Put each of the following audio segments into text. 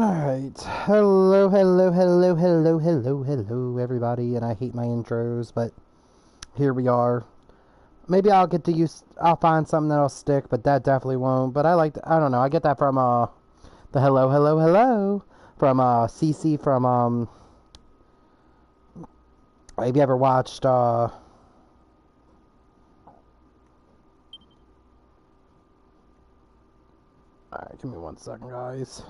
Alright. Hello, hello, hello, hello, hello, hello, everybody. And I hate my intros, but here we are. Maybe I'll get to use, I'll find something that'll stick, but that definitely won't. But I don't know, I get that from, the hello, hello, hello, from, CC from, have you ever watched, alright, give me 1 second, guys.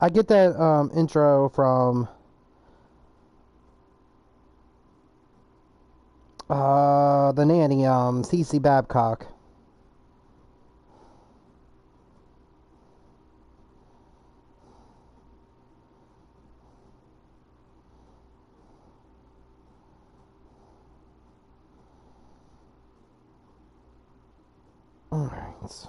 I get that, intro from, the nanny, CC Babcock. Alright.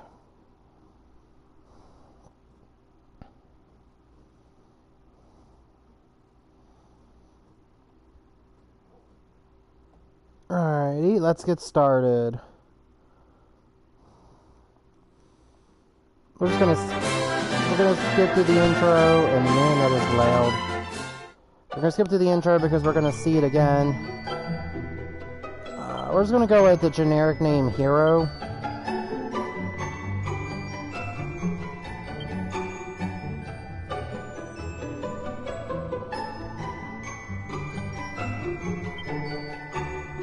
Alrighty, let's get started. We're gonna skip to the intro, and man, that is loud. We're gonna skip to the intro because we're gonna see it again. We're just gonna go with the generic name Hero.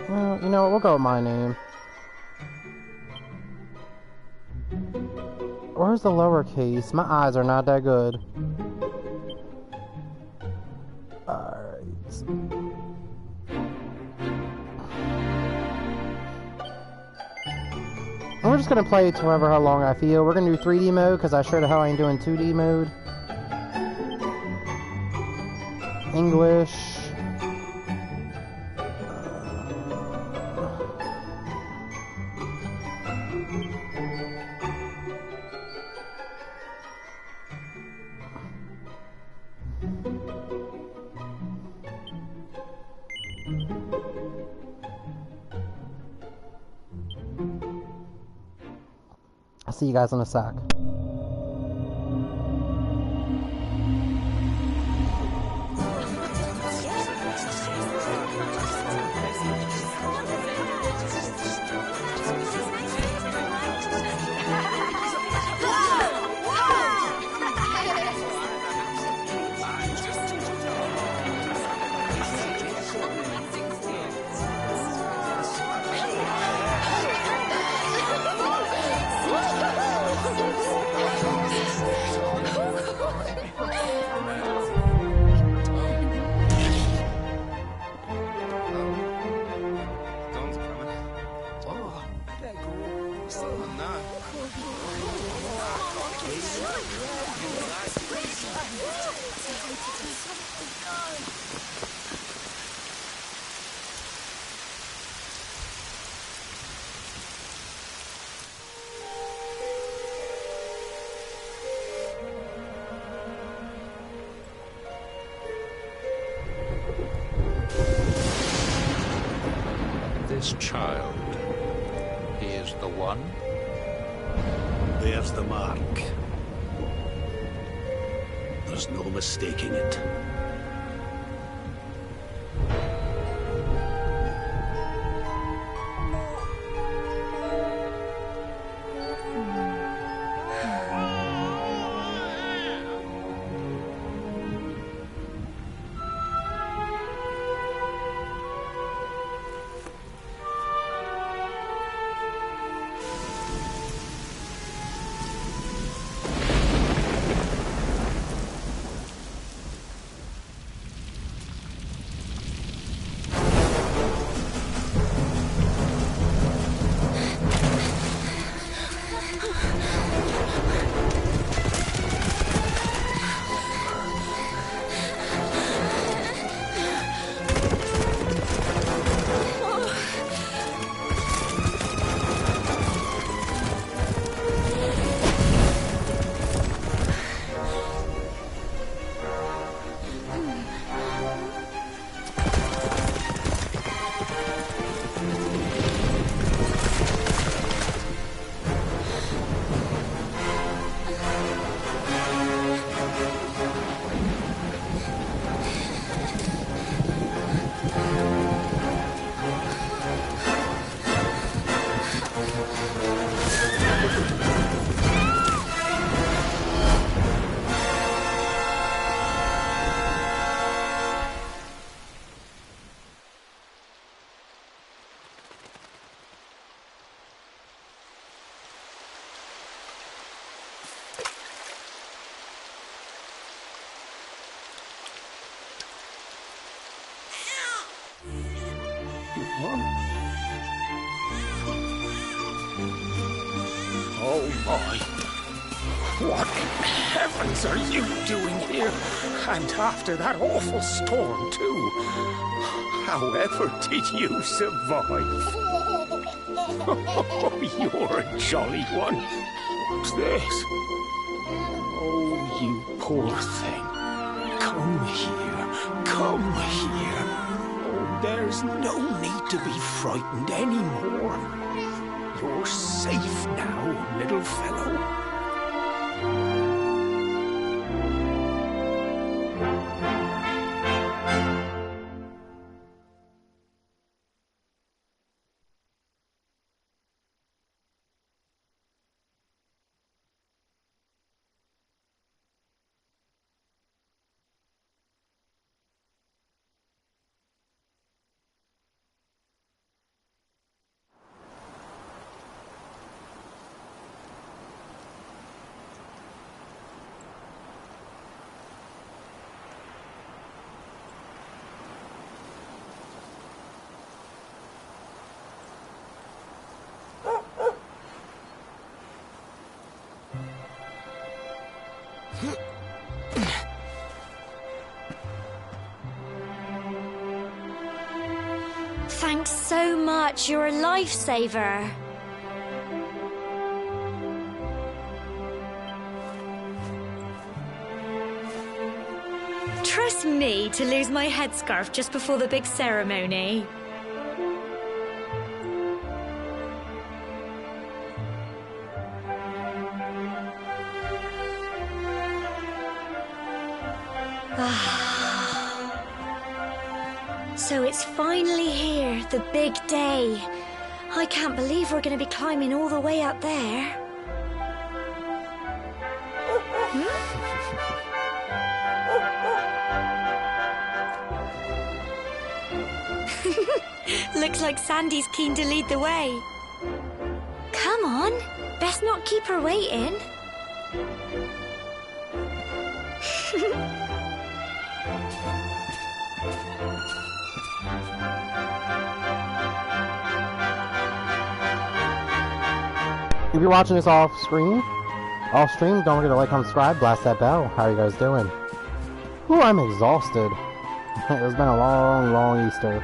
Well, you know what, we'll go with my name. Where's the lowercase? My eyes are not that good. Alright. We're just gonna play it to however how long I feel. We're gonna do 3D mode because I sure the hell ain't doing 2D mode. English. I'll see you guys in a sec. This child, he is the one? There's the mark. There's no mistaking it. What? Oh my. What in heavens are you doing here? And after that awful storm, too. However did you survive? Oh, you're a jolly one. What's this? Oh, you poor thing. Come here. Come here. Oh, there's no need to be frightened anymore. You're safe now, little fellow. Thanks so much. You're a lifesaver. Trust me to lose my headscarf just before the big ceremony. So it's finally here, the big day. I can't believe we're going to be climbing all the way up there. Looks like Sandy's keen to lead the way. Come on, best not keep her waiting. If you're watching this off stream, don't forget to like, comment, subscribe, blast that bell. How are you guys doing? Ooh, I'm exhausted. It's been a long, long Easter.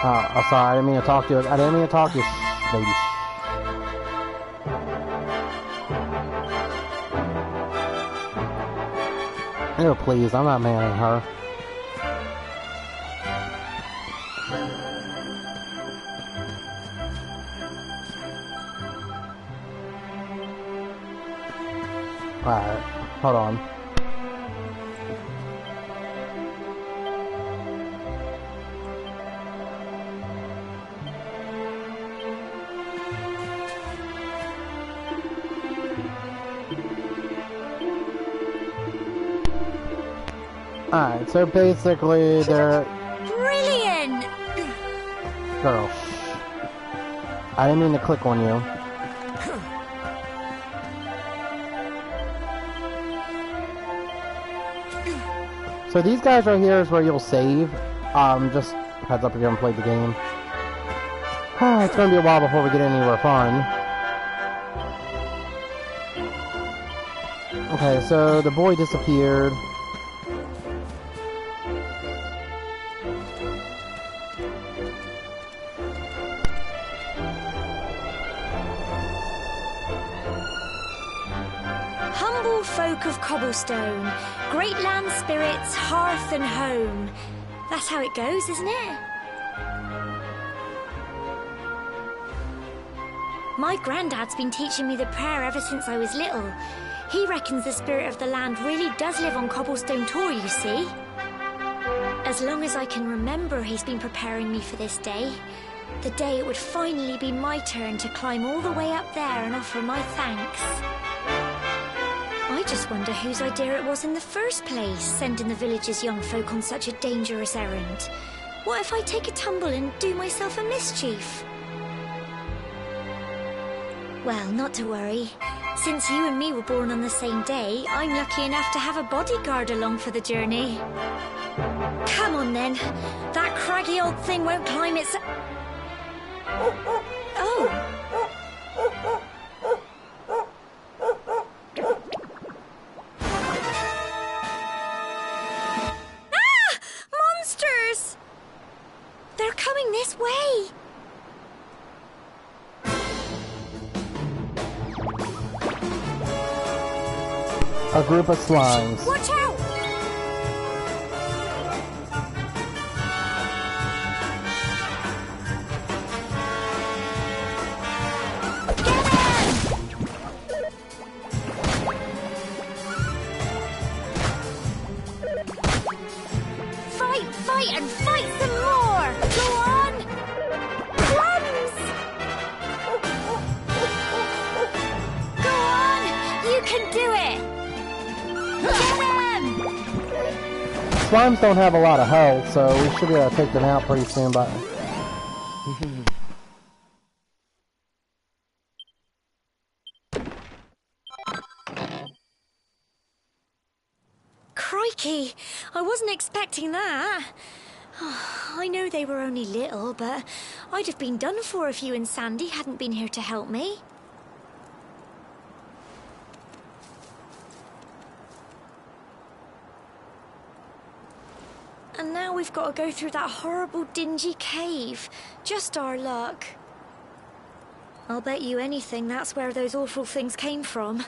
Oh, sorry, I didn't mean to talk to you. I didn't mean to talk to you, baby. Oh, please, I'm not manning her. Alright, hold on. Alright, so basically they're... Brilliant! Girl, shh. I didn't mean to click on you. So these guys right here is where you'll save. Just heads up if you haven't played the game. It's gonna be a while before we get anywhere fun. Okay, so the boy disappeared. Humble folk of cobblestone, great land spirits, hearth and home. That's how it goes, isn't it? My granddad's been teaching me the prayer ever since I was little. He reckons the spirit of the land really does live on Cobblestone Tor, you see. As long as I can remember, he's been preparing me for this day. The day it would finally be my turn to climb all the way up there and offer my thanks. I just wonder whose idea it was in the first place, sending the village's young folk on such a dangerous errand. What if I take a tumble and do myself a mischief? Well, not to worry. Since you and me were born on the same day, I'm lucky enough to have a bodyguard along for the journey. Come on then. That craggy old thing won't climb its... Oh. Ah! Monsters! They're coming this way. A group of slimes. Watch out! Fight and fight some more! Go on! Plums! Go on! You can do it! Get him! Slimes don't have a lot of health, so we should be able to take them out pretty soon, but... Crikey! I wasn't expecting that. I know they were only little, but I'd have been done for if you and Sandy hadn't been here to help me. And now we've got to go through that horrible, dingy cave. Just our luck. I'll bet you anything that's where those awful things came from.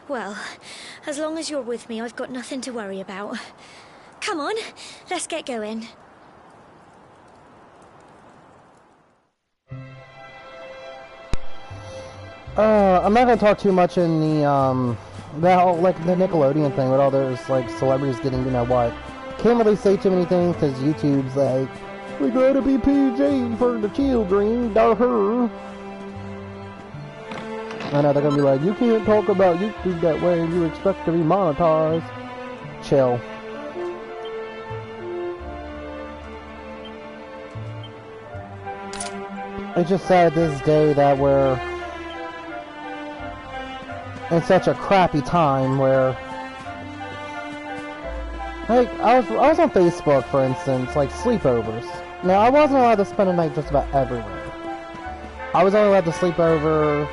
Well, as long as you're with me, I've got nothing to worry about. Come on, let's get going. I'm not gonna talk too much in the, that whole, like, the Nickelodeon thing with all those, like, celebrities getting, you know what. Can't really say too many things, because YouTube's like, we gotta be PG for the children, her. I know they're gonna be like, you can't talk about YouTube that way, you expect to be monetized. Chill. It's just sad this day that we're in such a crappy time where, like, I was on Facebook, for instance, like, sleepovers. Now, I wasn't allowed to spend a night just about everywhere. I was only allowed to sleep over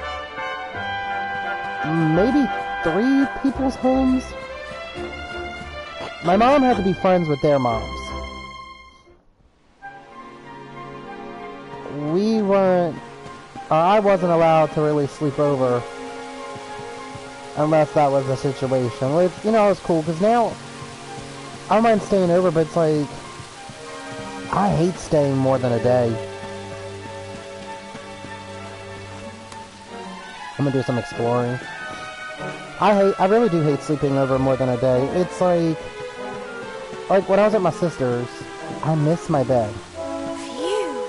maybe 3 people's homes. My mom had to be friends with their moms. We weren't, or I wasn't allowed to really sleep over unless that was the situation. Which, you know, it's cool, because now I don't mind staying over, but it's like, I hate staying more than a day. I'm gonna do some exploring. I really do hate sleeping over more than a day. It's like when I was at my sister's, I miss my bed. Phew.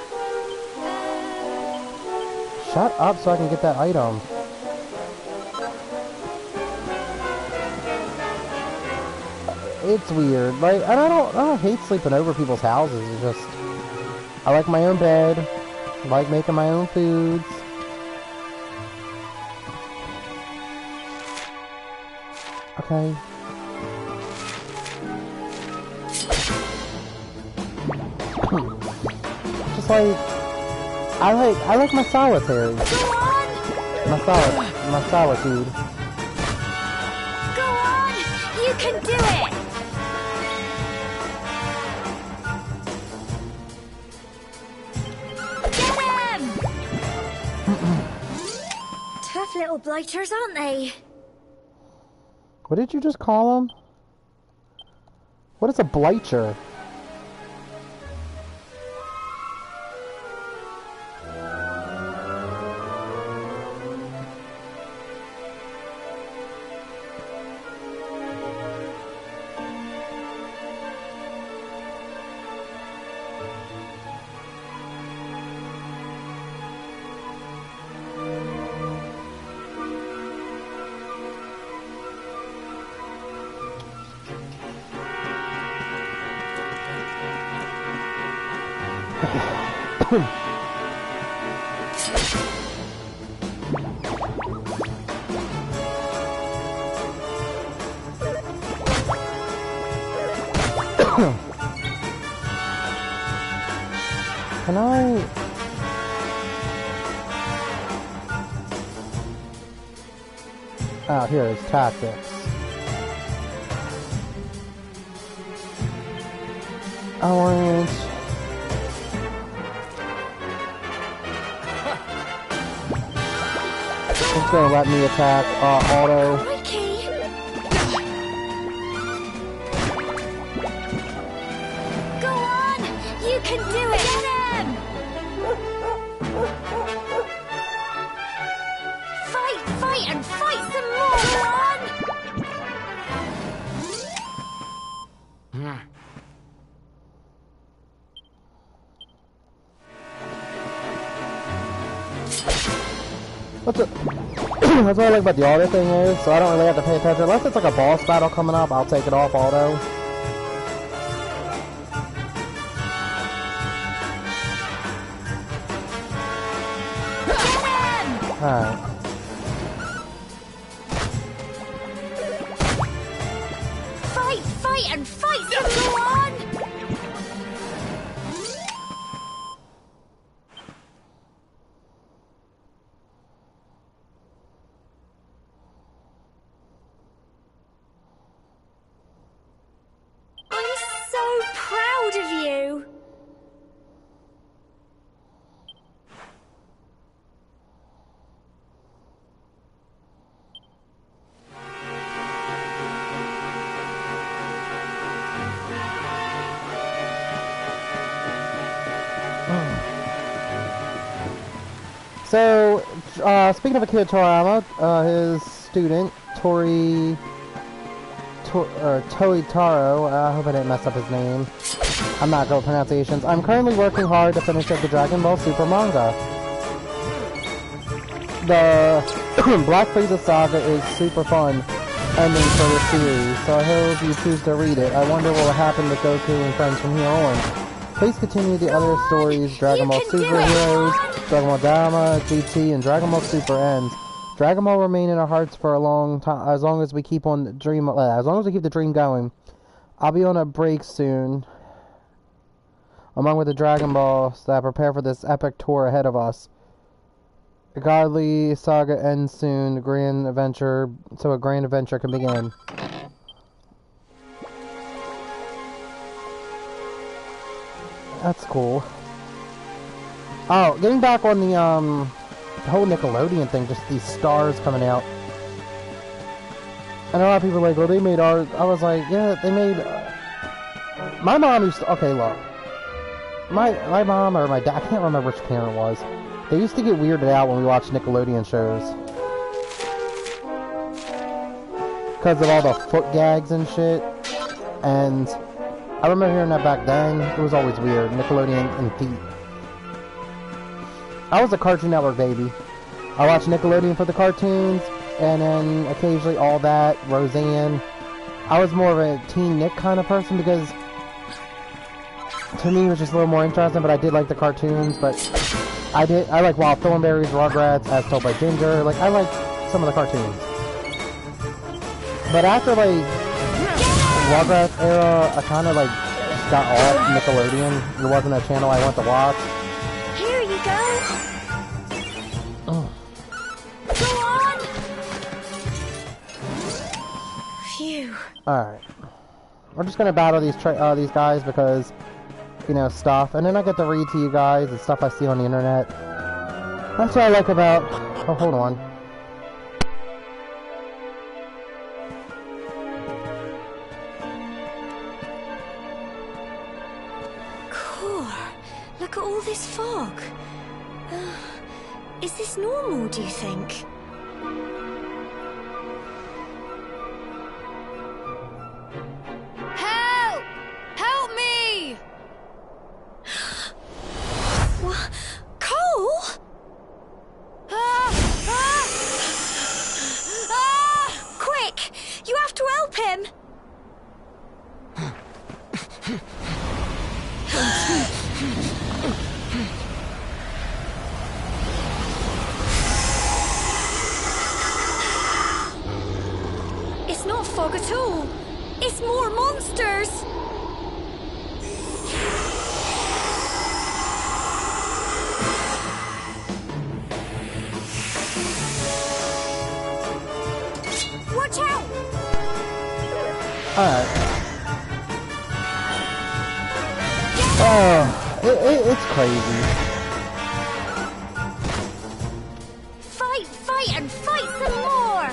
Shut up so I can get that item. It's weird. Like, and I don't hate sleeping over people's houses. It's just, I like my own bed. I like making my own foods. Okay. Just like, I like my solitary. My solitude. Go on! You can do it! Get him! Tough little blighters, aren't they? What did you just call them? What is a blighter? Can I... Oh, here is tactics. Orange. It's gonna let me attack auto. Crikey! Go on! You can do it! Get him! Fight, and fight some more, on! What's it? That's what I like about the auto thing is, so I don't really have to pay attention. Unless it's like a boss battle coming up, I'll take it off auto. Alright. Fight, and fight some more, on! Proud of you. So, speaking of Akira Toriyama, his student, Toitaro, I hope I didn't mess up his name. I'm not good with pronunciations. I'm currently working hard to finish up the Dragon Ball Super manga. The Black Frieza saga is super fun ending for the series, so I hope you choose to read it. I wonder what will happen with Goku and friends from here on. Please continue the other stories, Dragon Ball Super Heroes, Dragon Ball Dama, GT, and Dragon Ball Super Ends. Dragon Ball remain in our hearts for a long time, as long as we keep the dream going. I'll be on a break soon, along with the Dragon Balls that prepare for this epic tour ahead of us. The godly saga ends soon, a grand adventure can begin. That's cool. Oh, getting back on the whole Nickelodeon thing, just these stars coming out. And a lot of people are like, well, they made art. I was like, yeah, they made... My mom used to... Okay, look. My mom or my dad, I can't remember which parent it was. They used to get weirded out when we watched Nickelodeon shows. Because of all the foot gags and shit. And I remember hearing that back then. It was always weird. Nickelodeon and feet. I was a Cartoon Network baby. I watched Nickelodeon for the cartoons, and then occasionally All That, Roseanne. I was more of a Teen Nick kind of person because to me it was just a little more interesting, but I did like the cartoons, but I like Wild Thornberrys, Rugrats, As Told by Ginger. Like, I liked some of the cartoons. But after, like, Rugrats era, I kind of, like, got off Nickelodeon. It wasn't a channel I went to watch. Here you go. Oh. Go on. Phew. Alright. We're just gonna battle these guys because, you know, stuff. And then I get to read to you guys the stuff I see on the internet. That's what I like about... Oh, hold on. Look at all this fog. Is this normal, do you think? Help! Help me! What? Cole? Quick! You have to help him! fog at all. It's more monsters. Watch out! Alright. Oh, it's crazy. Fight, and fight some more!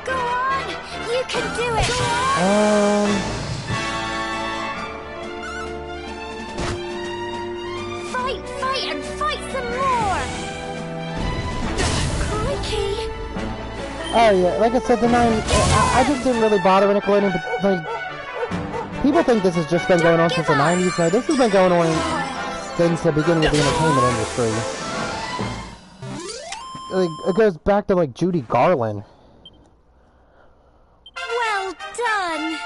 Go on! You can do it! Go on! Fight, and fight some more! Crikey! Oh yeah, like I said, the 9... I just didn't really bother with Nickelodeon, but like... People think this has just been going on since the 90s. No, this has been going on since the beginning of the entertainment industry. Like, it goes back to like Judy Garland. Well done!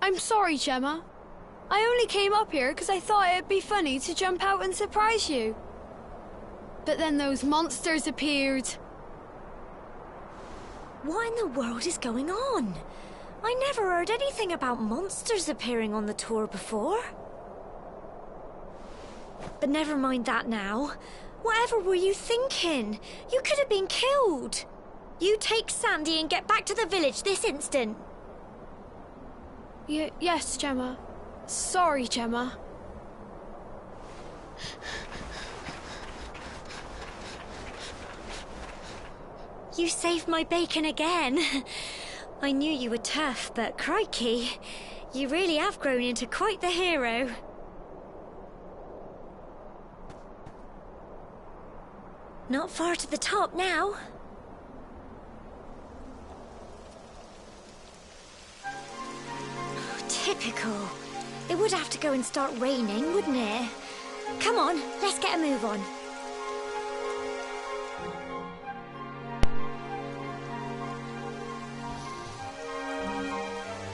I'm sorry, Gemma. I only came up here because I thought it'd be funny to jump out and surprise you. But then those monsters appeared. What in the world is going on? I never heard anything about monsters appearing on the tour before. But never mind that now. Whatever were you thinking? You could have been killed. You take Sandy and get back to the village this instant. Yes, Gemma. Sorry, Gemma. You saved my bacon again. I knew you were tough, but crikey, you really have grown into quite the hero. Not far to the top now. Typical. It would have to go and start raining, wouldn't it? Come on, let's get a move on.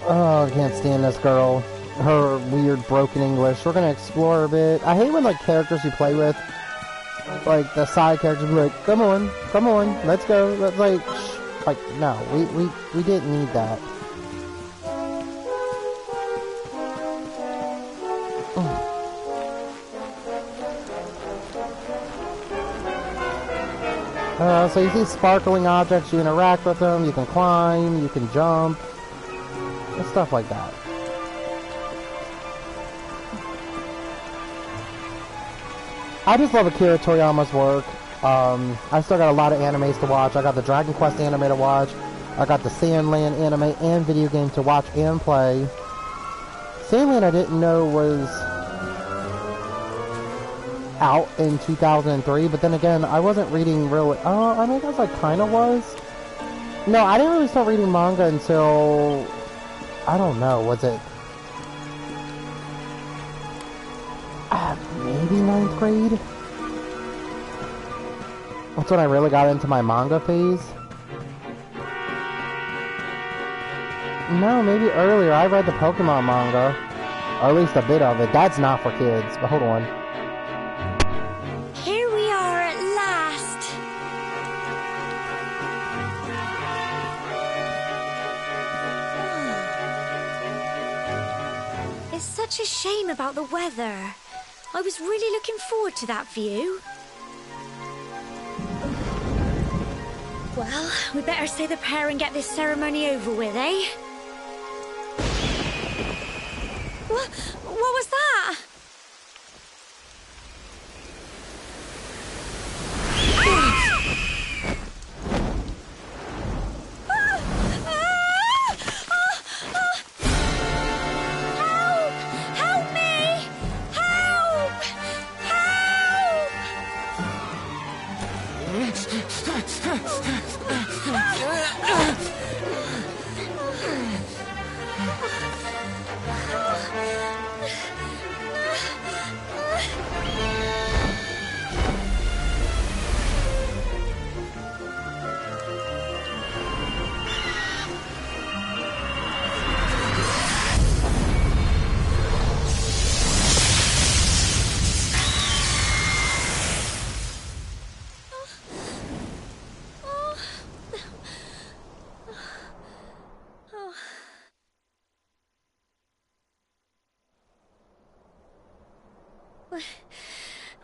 Oh, I can't stand this girl. Her weird broken English. We're gonna explore a bit. I hate when like characters you play with, like the side characters, be like, "Come on, let's go." Let's like, no, we didn't need that. So you see sparkling objects, you interact with them, you can climb, you can jump, and stuff like that. I just love Akira Toriyama's work. I still got a lot of animes to watch. I got the Dragon Quest anime to watch. I got the Sandland anime and video game to watch and play. Sandland I didn't know was out in 2003, but then again, I wasn't reading really... I mean, I guess I kind of was. No, I didn't really start reading manga until... I don't know, was it... maybe 9th grade? That's when I really got into my manga phase. No, maybe earlier. I read the Pokemon manga. Or at least a bit of it. That's not for kids, but hold on. Here we are at last. It's such a shame about the weather. I was really looking forward to that view. Well, we better say the prayer and get this ceremony over with, eh? What was that? Help me! Help!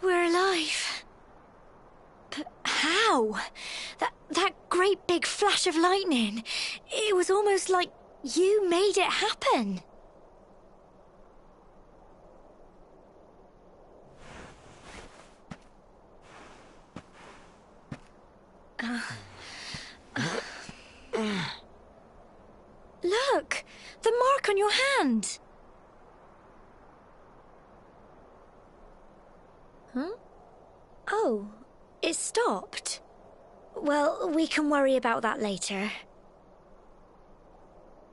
We're alive. But how? That great big flash of lightning. It was almost like you made it happen. Look! The mark on your hand! Huh? Oh, it stopped. Well, we can worry about that later.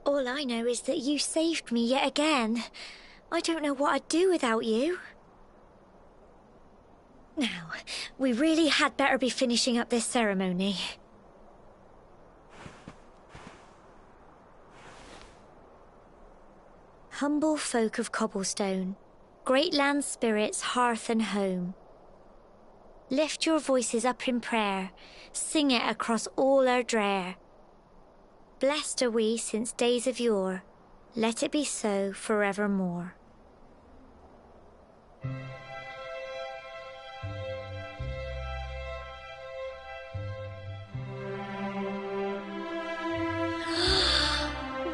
All I know is that you saved me yet again. I don't know what I'd do without you. Now, we really had better be finishing up this ceremony. Humble folk of cobblestone, great land spirits, hearth and home. Lift your voices up in prayer, sing it across all our drear. Blessed are we since days of yore, let it be so forevermore.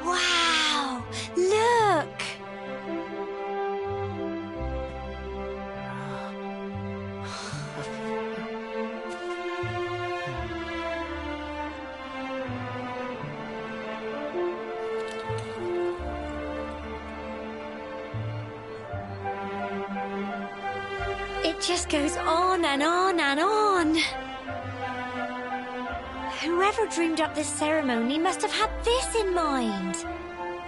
Wow! Look! It just goes on and on and on. Whoever dreamed up this ceremony must have had this in mind.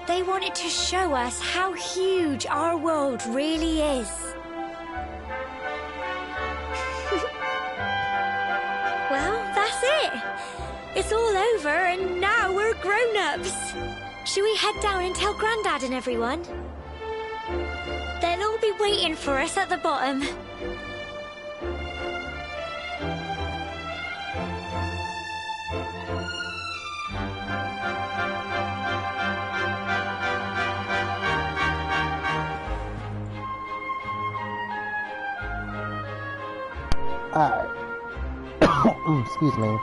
They wanted to show us how huge our world really is. Well, that's it. It's all over and now we're grown-ups. Should we head down and tell Grandad and everyone? They'll all be waiting for us at the bottom. Alright. Excuse me.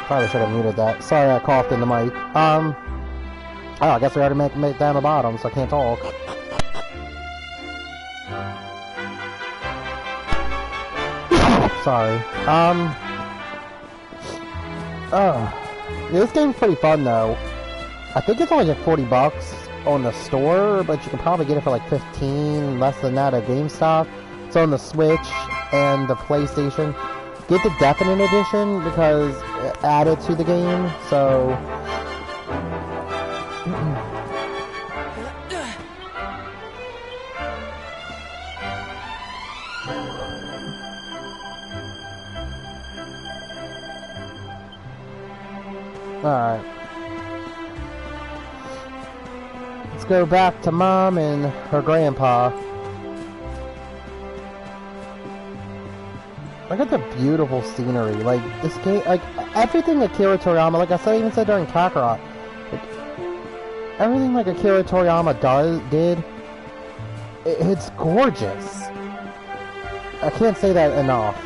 Probably should have muted that. Sorry I coughed in the mic. Oh, I guess we already made it down the bottom, so I can't talk. Sorry. Yeah, this game's pretty fun though. I think it's only like $40 on the store, but you can probably get it for like 15, less than that at GameStop. It's on the Switch and the PlayStation. Get the Definite Edition because it added to the game, so... Alright. Let's go back to Mom and her grandpa. Look at the beautiful scenery. Like, this game, like, everything Akira Toriyama, like I even said during Kakarot, like, everything like Akira Toriyama did, it's gorgeous. I can't say that enough.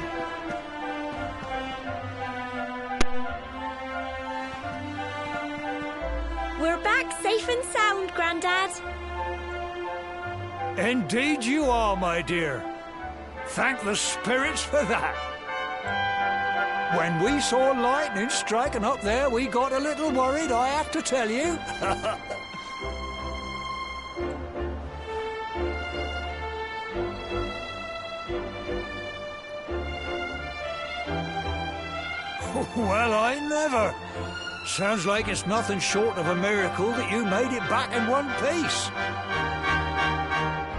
We're back safe and sound, Grandad. Indeed you are, my dear. Thank the spirits for that. When we saw lightning striking up there, we got a little worried, I have to tell you. Well, I never. Sounds like it's nothing short of a miracle that you made it back in one piece.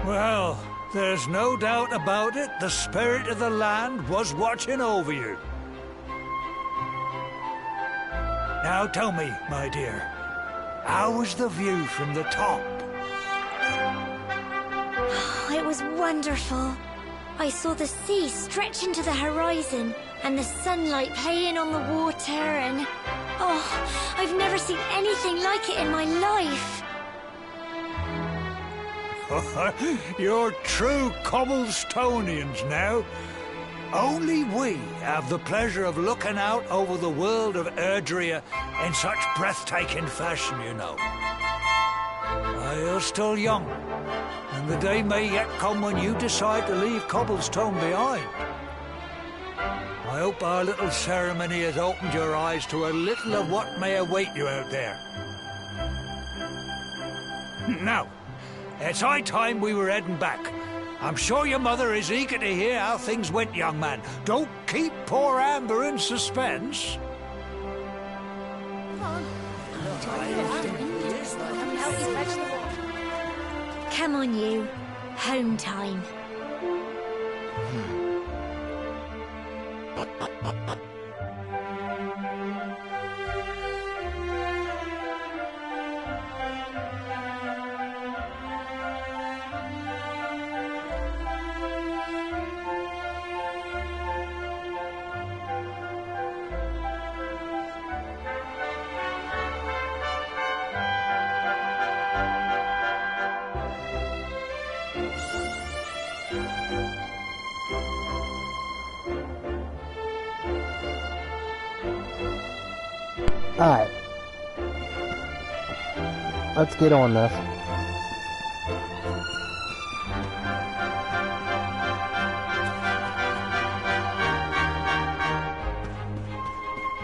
Well, there's no doubt about it, the spirit of the land was watching over you. Now tell me, my dear, how was the view from the top? It was wonderful. I saw the sea stretch into the horizon and the sunlight playing on the water and... Oh, I've never seen anything like it in my life. You're true Cobblestonians now. Only we have the pleasure of looking out over the world of Erdrea in such breathtaking fashion, you know. You're still young, and the day may yet come when you decide to leave Cobblestone behind. I hope our little ceremony has opened your eyes to a little of what may await you out there. Now, it's high time we were heading back. I'm sure your mother is eager to hear how things went, young man. Don't keep poor Amber in suspense. Come on, you. Home time. Alright. Let's get on this.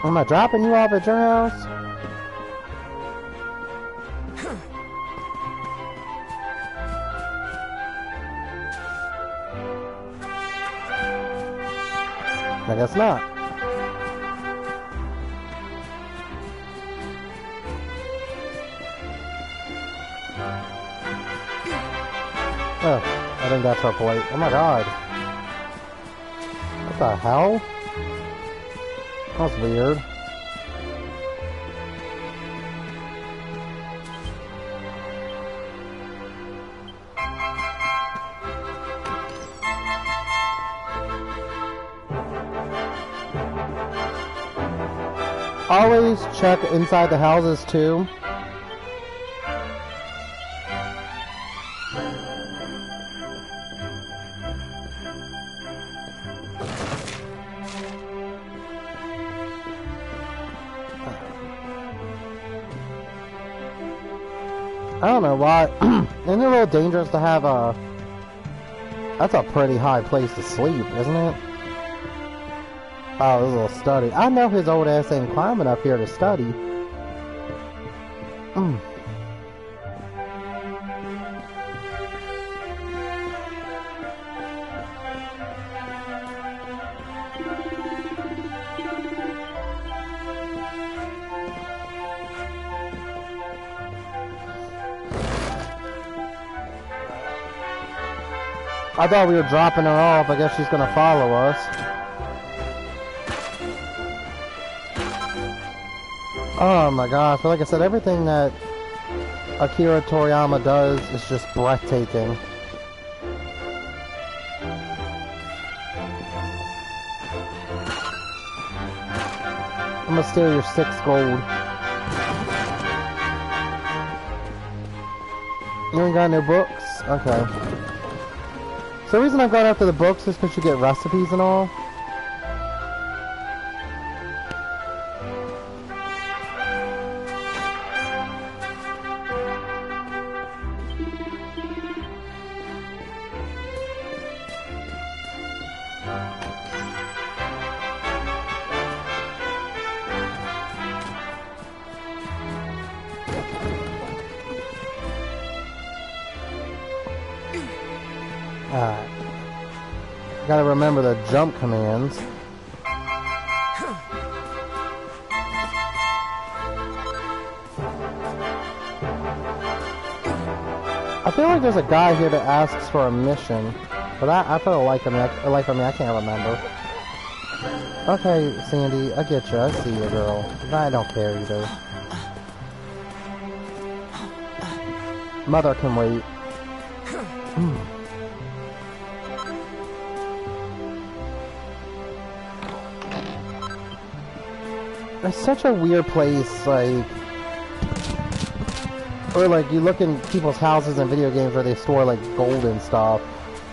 Am I dropping you off at your house? I guess not. Oh, I think that's our plate. Oh my god. What the hell? That's weird. Always check inside the houses too. I don't know why. Isn't it a little dangerous to have a... That's a pretty high place to sleep, isn't it? Oh, this little study. I know his old ass ain't climbing up here to study. I thought we were dropping her off. I guess she's gonna follow us. Oh my gosh. But like I said, everything that Akira Toriyama does is just breathtaking. I'm gonna steal your 6 gold. You ain't got no books? Okay. So the reason I've gone after the books is because you get recipes and all. Alright. Gotta remember the jump commands. I feel like there's a guy here that asks for a mission. But I feel like him, I can't remember. Okay, Sandy, I get you. I see you, girl. I don't care either. Mother can wait. It's such a weird place, like... Or, like, you look in people's houses and video games where they store, like, gold and stuff.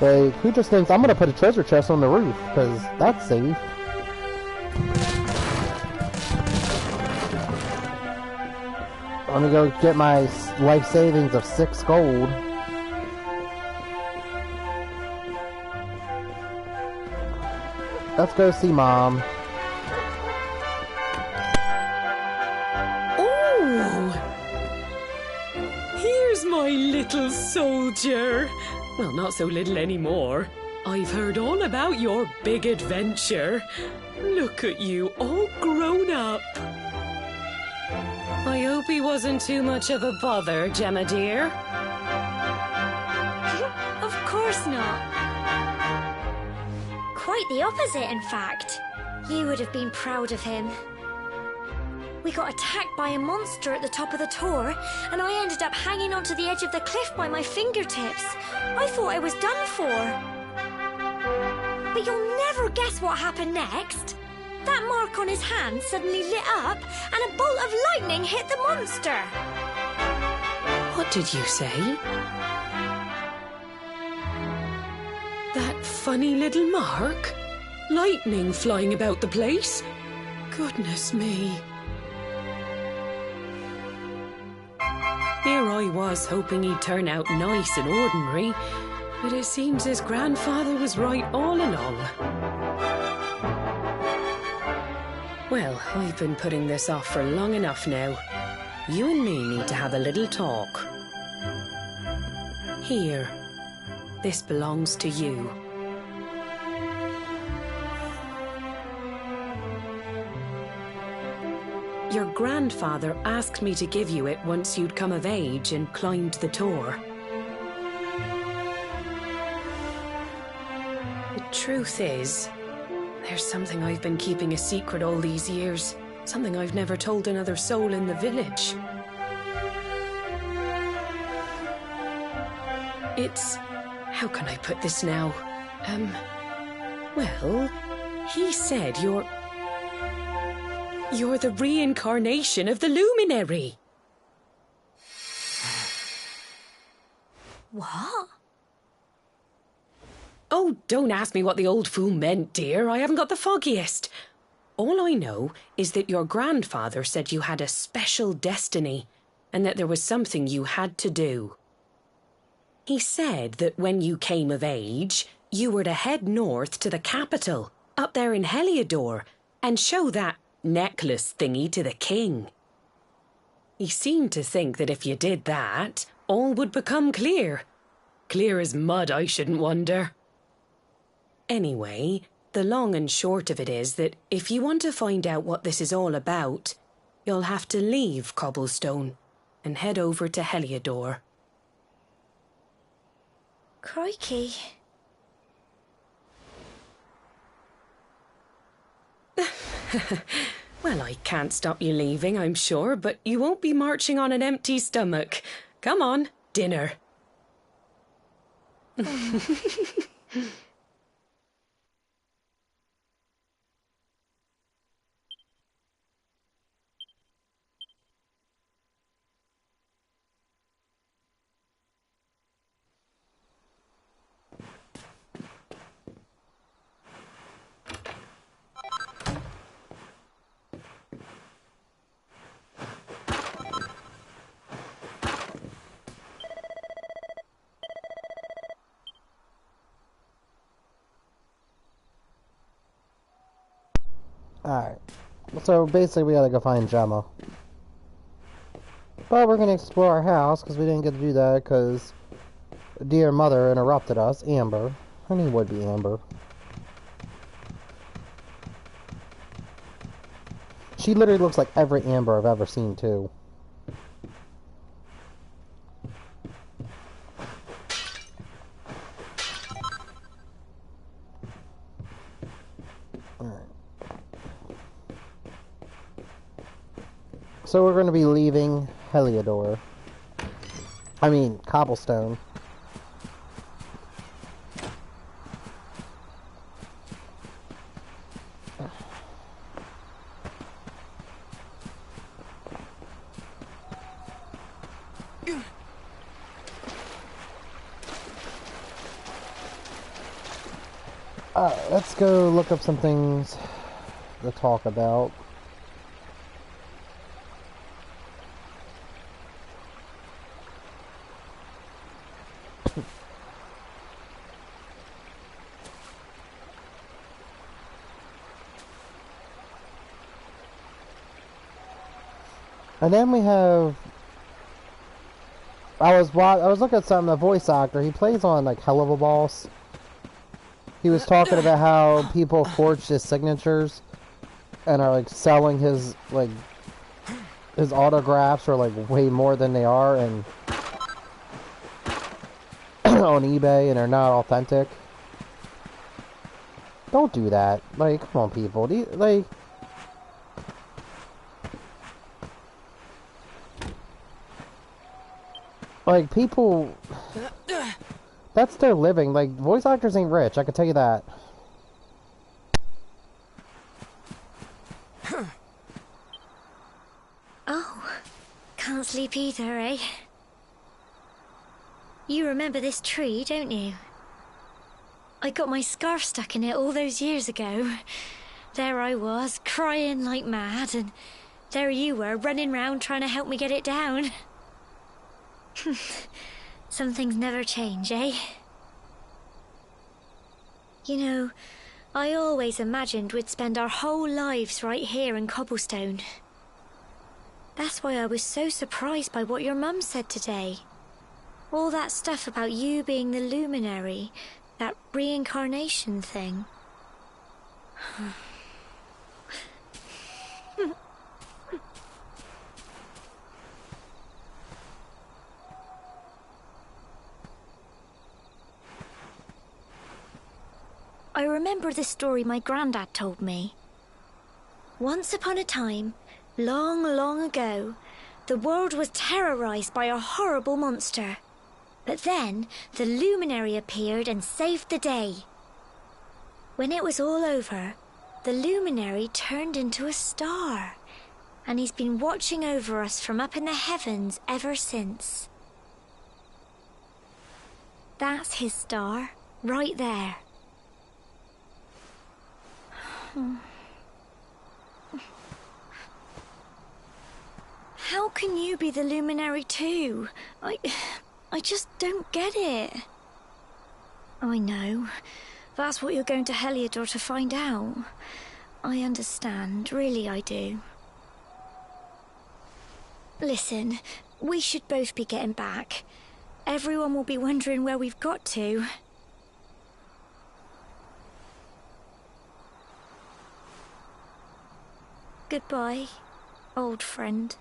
Like, who just thinks, I'm gonna put a treasure chest on the roof, because that's safe. I'm gonna go get my life savings of 6 gold. Let's go see Mom. Here's my little soldier. Well, not so little anymore. I've heard all about your big adventure. Look at you, all grown up. I hope he wasn't too much of a bother, Gemma dear. Of course not. Quite the opposite, in fact. You would have been proud of him. We got attacked by a monster at the top of the tower, and I ended up hanging onto the edge of the cliff by my fingertips. I thought I was done for. But you'll never guess what happened next. That mark on his hand suddenly lit up, and a bolt of lightning hit the monster. What did you say? That funny little mark? Lightning flying about the place? Goodness me. Here I was hoping he'd turn out nice and ordinary, but it seems his grandfather was right all along. Well, I've been putting this off for long enough now. You and me need to have a little talk. Here. This belongs to you. Your grandfather asked me to give you it once you'd come of age and climbed the tower. The truth is, there's something I've been keeping a secret all these years. Something I've never told another soul in the village. It's... how can I put this now? Well, he said you're the reincarnation of the luminary. What? Oh, don't ask me what the old fool meant, dear. I haven't got the foggiest. All I know is that your grandfather said you had a special destiny and that there was something you had to do. He said that when you came of age, you were to head north to the capital, up there in Heliodor, and show that necklace thingy to the king. He seemed to think that if you did that, all would become clear. Clear as mud, I shouldn't wonder. Anyway, the long and short of it is that if you want to find out what this is all about, you'll have to leave Cobblestone and head over to Heliodor. Crikey. Well, I can't stop you leaving, I'm sure, but you won't be marching on an empty stomach. Come on, dinner. Alright. So basically we gotta go find Gemma. But we're gonna explore our house, because we didn't get to do that, because dear mother interrupted us. Amber. Her name would be Amber. She literally looks like every Amber I've ever seen, too. So we're going to be leaving Heliodor. I mean, Cobblestone. Let's go look up some things to talk about. And then we have... I was looking at something, the voice actor, he plays on like Hell of a Boss. He was talking about how people forged his signatures and are like selling his his autographs for like way more than they are and on eBay, and they're not authentic. Don't do that. Like, come on, people. Like, people... That's their living. Like, voice actors ain't rich, I can tell you that. Oh, can't sleep either, eh? You remember this tree, don't you? I got my scarf stuck in it all those years ago. There I was, crying like mad, and there you were, running round trying to help me get it down. Some things never change, eh? You know, I always imagined we'd spend our whole lives right here in Cobblestone. That's why I was so surprised by what your mum said today. All that stuff about you being the luminary, that reincarnation thing. I remember the story my granddad told me. Once upon a time, long, long ago, the world was terrorized by a horrible monster. But then, the luminary appeared and saved the day. When it was all over, the luminary turned into a star, and he's been watching over us from up in the heavens ever since. That's his star, right there. How can you be the luminary too? I just don't get it. I know. That's what you're going to Heliodor to find out. I understand, really I do. Listen, we should both be getting back. Everyone will be wondering where we've got to. Goodbye, old friend.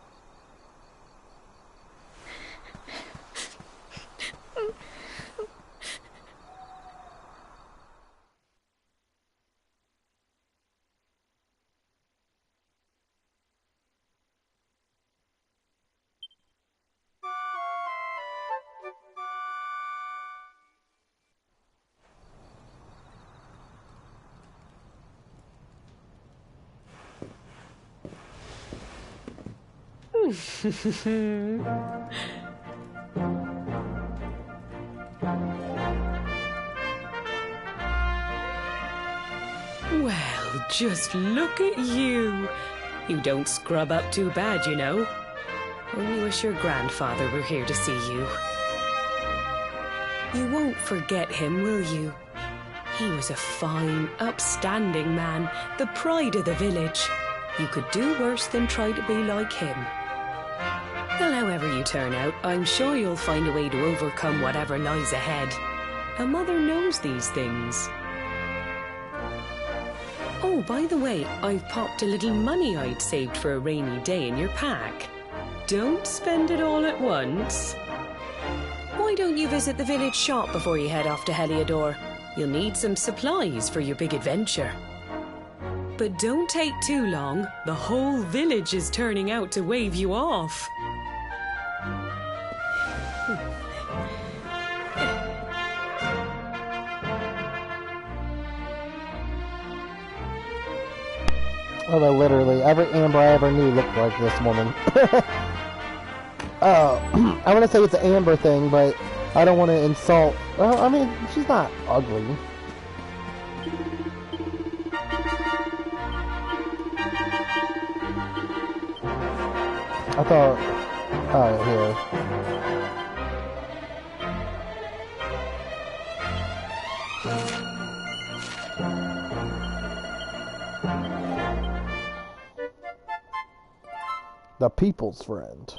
Well, just look at you. You don't scrub up too bad, you know. Only wish your grandfather were here to see you. You won't forget him, will you? He was a fine, upstanding man, the pride of the village. You could do worse than try to be like him. Well, however you turn out, I'm sure you'll find a way to overcome whatever lies ahead. A mother knows these things. Oh, by the way, I've popped a little money I'd saved for a rainy day in your pack. Don't spend it all at once. Why don't you visit the village shop before you head off to Heliodor? You'll need some supplies for your big adventure. But don't take too long. The whole village is turning out to wave you off. Although literally, every Amber I ever knew looked like this woman. I want to say it's an Amber thing, but I don't want to insult... Well, I mean, she's not ugly. I thought... Oh, here. The people's friend.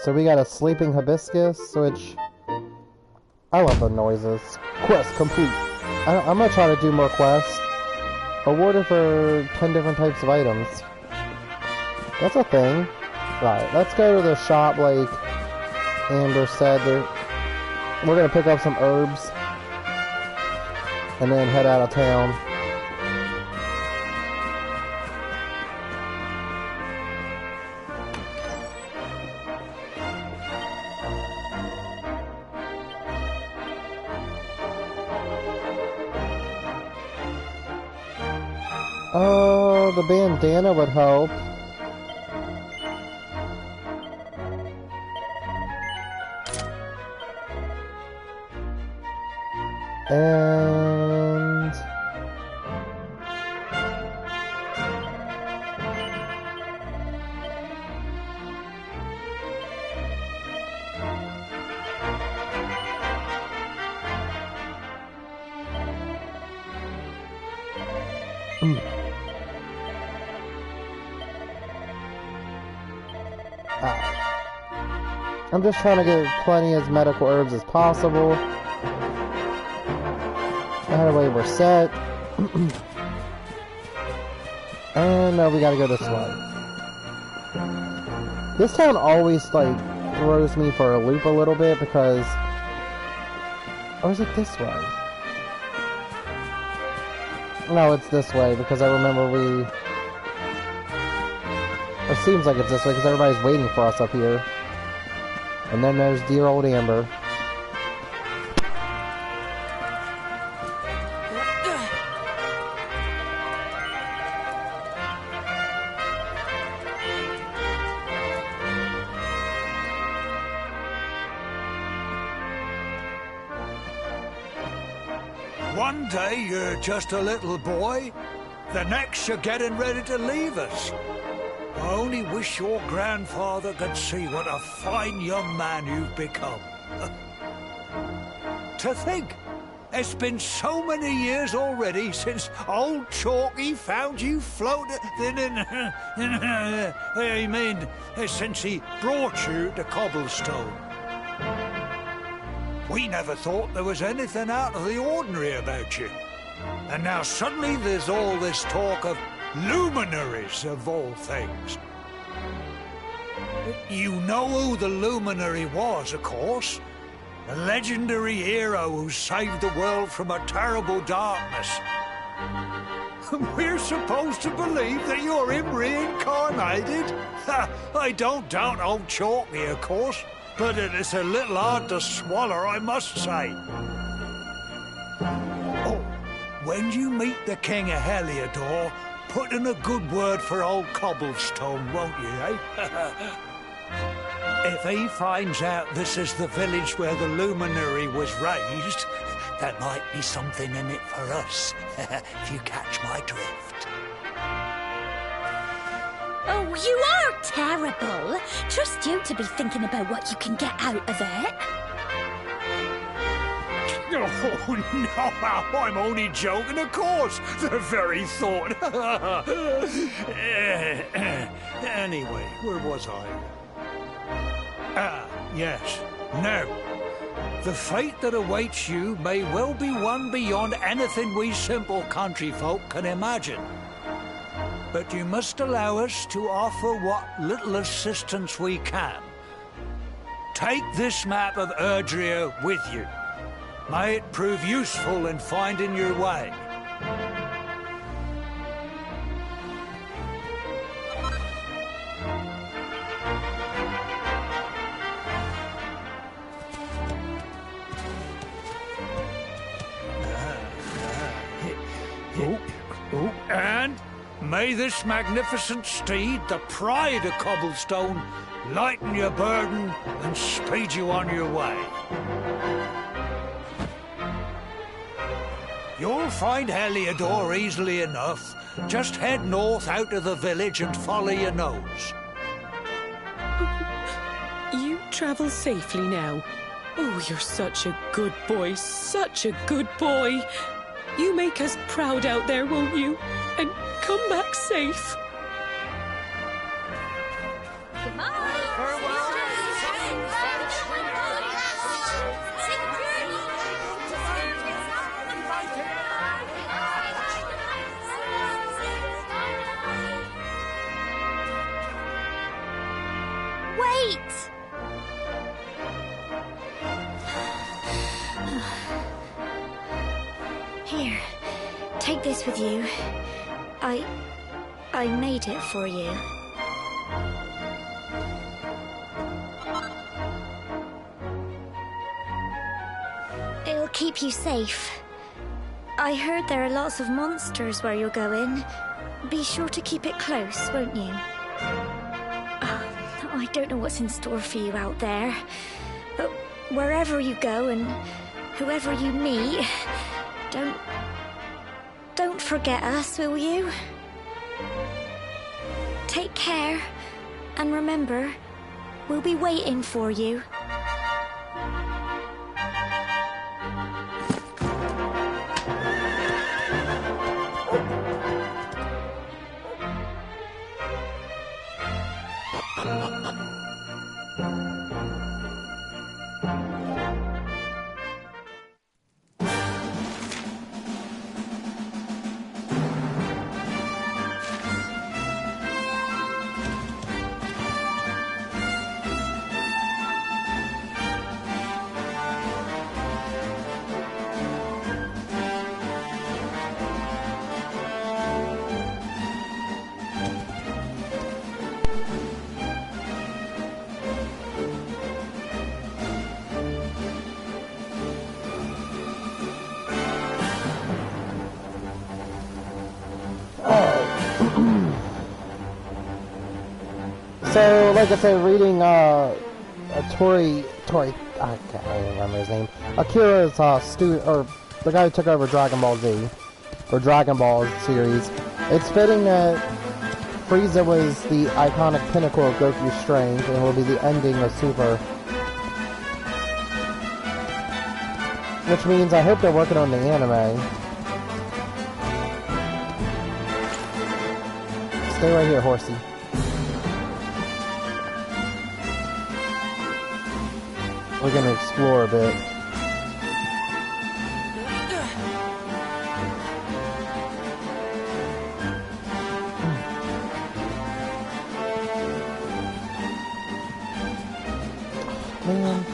So we got a sleeping hibiscus, which... I love the noises. Quest complete. I'm gonna try to do more quests. Awarded for 10 different types of items. That's a thing. Right, let's go to the shop like Amber said. We're gonna pick up some herbs. And then head out of town. Oh, the bandana would help. And... I'm just trying to get plenty as medical herbs as possible. That way we're set. And now we gotta go this way. This town always like throws me for a loop a little bit because... Or is it this way? No, it's this way because I remember we... It seems like it's this way because everybody's waiting for us up here. And then there's dear old Amber. One day you're just a little boy, the next you're getting ready to leave us. I only wish your grandfather could see what a fine young man you've become. To think, it's been so many years already since old Chalky found you floating since he brought you to Cobblestone. We never thought there was anything out of the ordinary about you. And now suddenly there's all this talk of luminaries of all things. You know who the luminary was, of course. A legendary hero who saved the world from a terrible darkness. We're supposed to believe that you're him reincarnated? I don't doubt old Chalky, of course, but it's a little hard to swallow, I must say. Oh, when you meet the King of Heliodor, put in a good word for old Cobblestone, won't you, eh? If he finds out this is the village where the luminary was raised, there might be something in it for us, if you catch my drift. Oh, you are terrible. Trust you to be thinking about what you can get out of it. Oh, no, I'm only joking, of course. The very thought. Anyway, where was I? Ah, yes. Now, the fate that awaits you may well be one beyond anything we simple country folk can imagine. But you must allow us to offer what little assistance we can. Take this map of Erdrea with you. May it prove useful in finding your way. And may this magnificent steed, the pride of Cobblestone, lighten your burden and speed you on your way. You'll find Heliodor easily enough. Just head north out of the village and follow your nose. You travel safely now. Oh, you're such a good boy, such a good boy. You make us proud out there, won't you? And come back safe. Wait! Here, take this with you. I made it for you. It'll keep you safe. I heard there are lots of monsters where you're going. Be sure to keep it close, won't you? I don't know what's in store for you out there, but wherever you go and whoever you meet, don't forget us, will you? Take care, and remember, we'll be waiting for you. So, like I said, reading Tori, I can't remember his name. Akira's student, or the guy who took over Dragon Ball Z, or Dragon Ball series. It's fitting that Frieza was the iconic pinnacle of Goku's strength, and will be the ending of Super. Which means I hope they're working on the anime. Stay right here, horsey. We're gonna explore a bit. Man.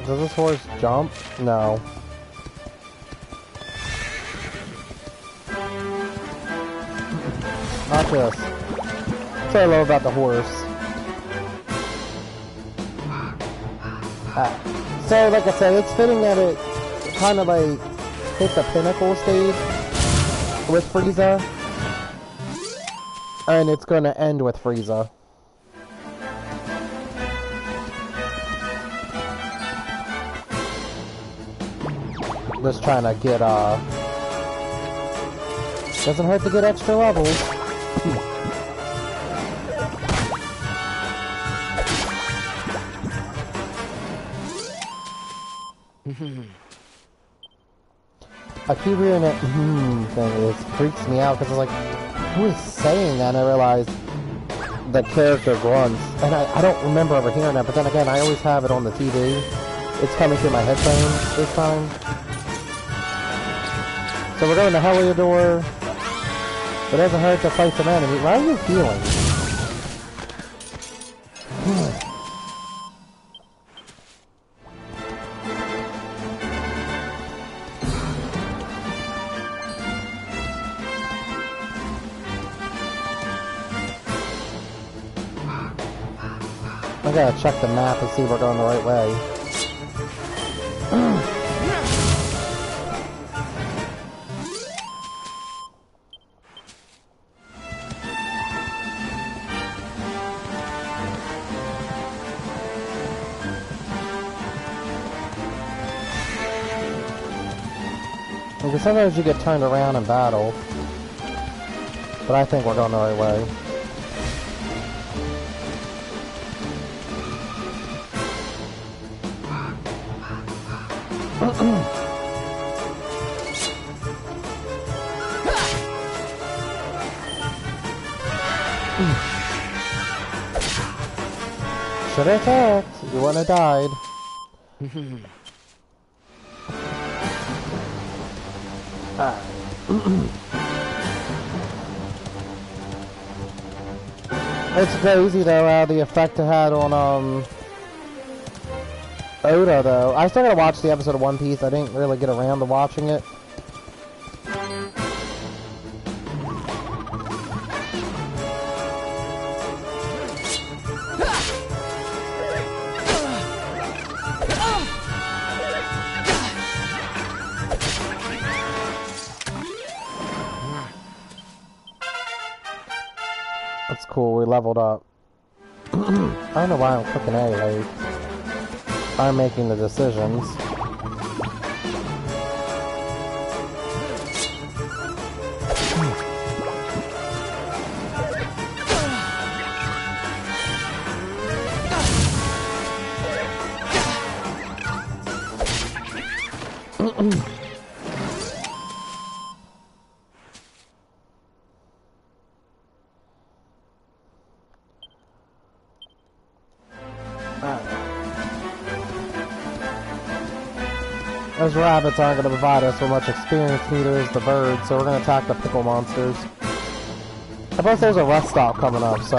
Does this horse jump? No. Not this. Say a little about the horse. So, like I said, it's fitting that it kind of like hit the pinnacle stage with Frieza. And it's going to end with Frieza. Just trying to get, doesn't hurt to get extra levels. I keep hearing that thing. It freaks me out because it's like, who is saying that? And I realize the character grunts. And I don't remember ever hearing that, but then again, I always have it on the TV. It's coming through my headphones this time. So we're going to Heliodor. It doesn't hurt to fight some enemy. How are you feeling? I gotta check the map and see if we're going the right way. Because sometimes you get turned around in battle. But I think we're going the right way. Should have attacked. You wouldn't have died. It's crazy though how the effect it had on Oda though. I still gotta watch the episode of One Piece. I didn't really get around to watching it. That's cool, we leveled up. I don't know why I'm clicking A, like, I'm making the decisions. Those rabbits aren't going to provide us with much experience, neither is the birds, so we're going to attack the pickle monsters. And plus there's a rest stop coming up, so...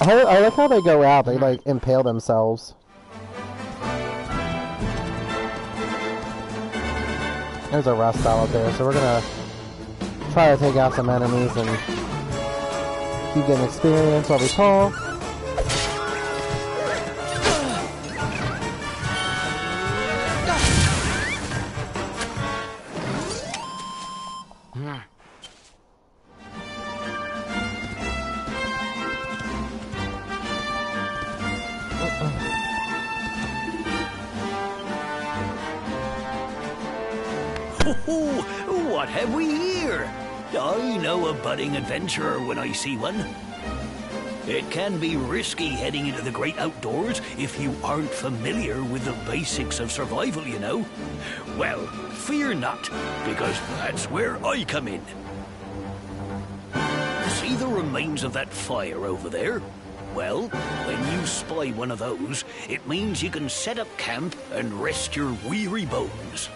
I like how they go out, they like impale themselves. There's a rest out there, so we're gonna try to take out some enemies and keep getting experience while we talk. What have we here? I know a budding adventurer when I see one. It can be risky heading into the great outdoors if you aren't familiar with the basics of survival, you know. Well, fear not, because that's where I come in. See the remains of that fire over there? Well, when you spy one of those, it means you can set up camp and rest your weary bones.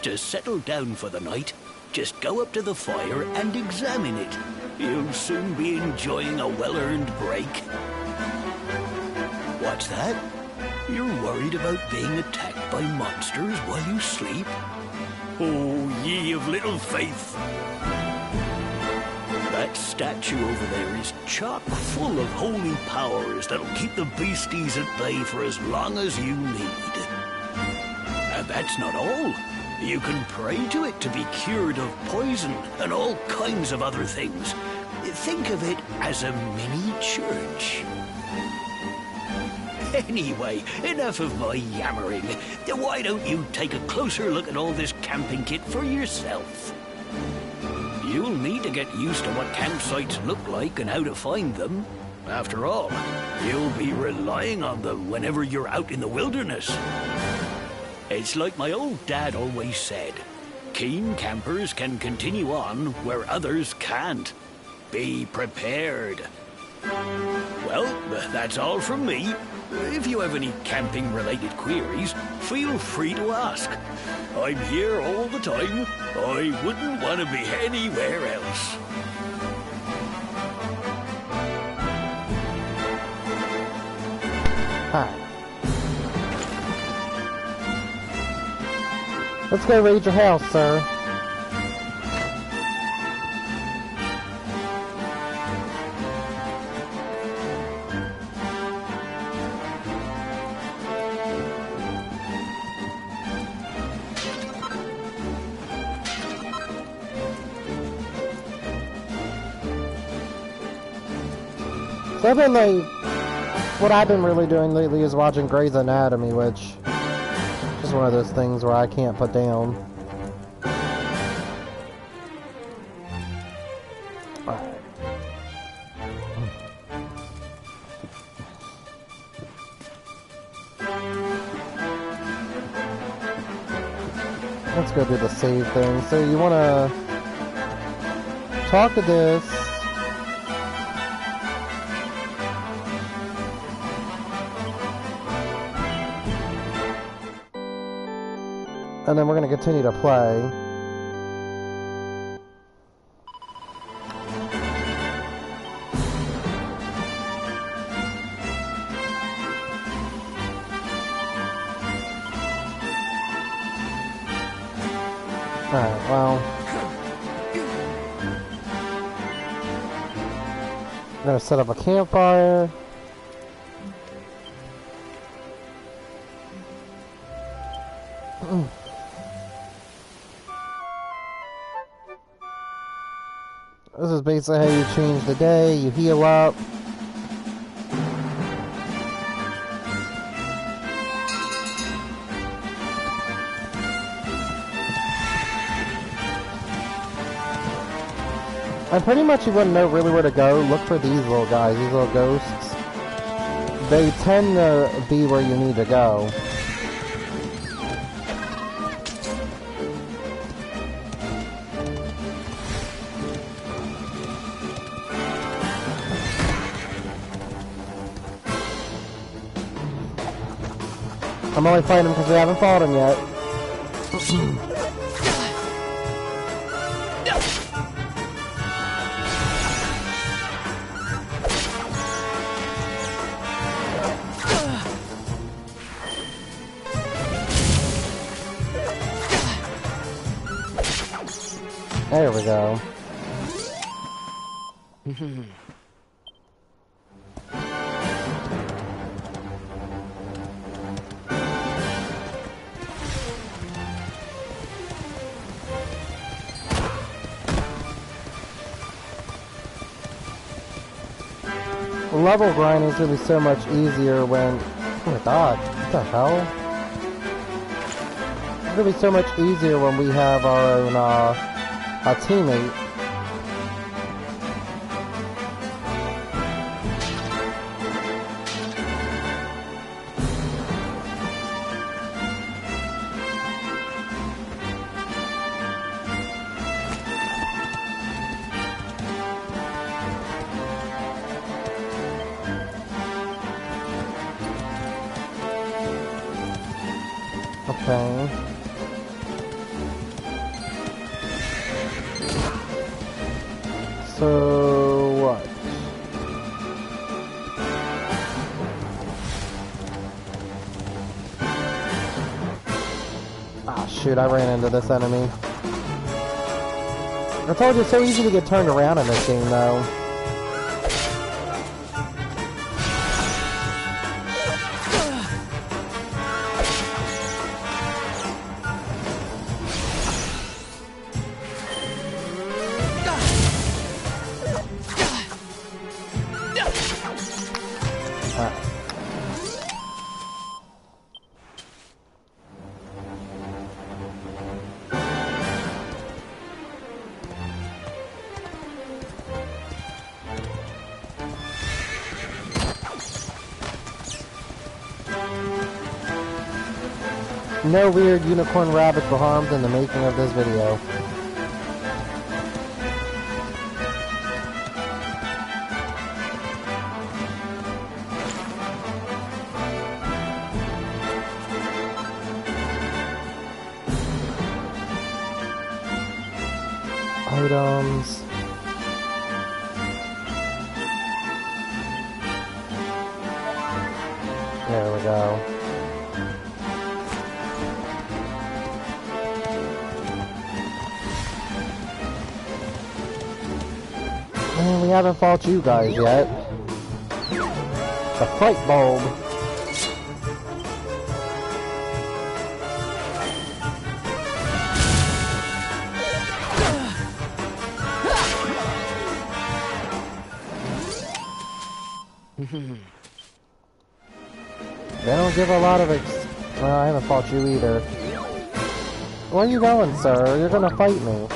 To settle down for the night, just go up to the fire and examine it. You'll soon be enjoying a well-earned break. What's that? You're worried about being attacked by monsters while you sleep? Oh, ye of little faith! That statue over there is chock full of holy powers that'll keep the beasties at bay for as long as you need. And that's not all. You can pray to it to be cured of poison and all kinds of other things. Think of it as a mini church. Anyway, enough of my yammering. Why don't you take a closer look at all this camping kit for yourself? You'll need to get used to what campsites look like and how to find them. After all, you'll be relying on them whenever you're out in the wilderness. It's like my old dad always said, keen campers can continue on where others can't. Be prepared. Well, that's all from me. If you have any camping-related queries, feel free to ask. I'm here all the time. I wouldn't want to be anywhere else. Hi. Let's go raid your house, sir. So I've been like, what I've been really doing lately is watching Grey's Anatomy, which is just one of those things where I can't put down. Alright. Let's go do the save thing. So you want to talk to this. And then we're going to continue to play. Alright, well. I'm going to set up a campfire. This is basically how you change the day, you heal up. And pretty much you wouldn't know really where to go. Look for these little guys, these little ghosts. They tend to be where you need to go. I'm only fighting them because we haven't fought him yet. There we go. Level grinding is going to be so much easier when... Oh my god, what the hell? It's going to be so much easier when we have our own, a teammate. Okay. So what? Ah, shoot, I ran into this enemy. I told you it's so easy to get turned around in this game, though. No weird unicorn rabbits were harmed in the making of this video. Items. There we go. Man, we haven't fought you guys yet. The fright bulb. They don't give a lot of well, I haven't fought you either. Where are you going, sir? You're gonna fight me.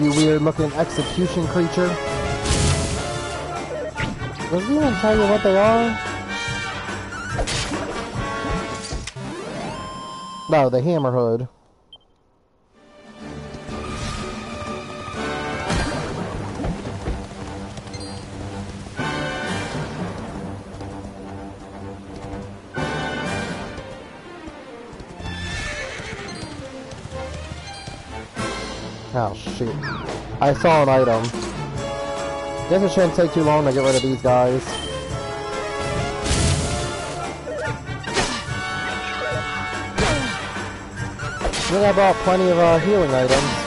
You weird-looking execution creature. Does he even tell you what they are? No, the Hammerhood. Oh, shoot. I saw an item. Guess it shouldn't take too long to get rid of these guys. I think I brought plenty of healing items.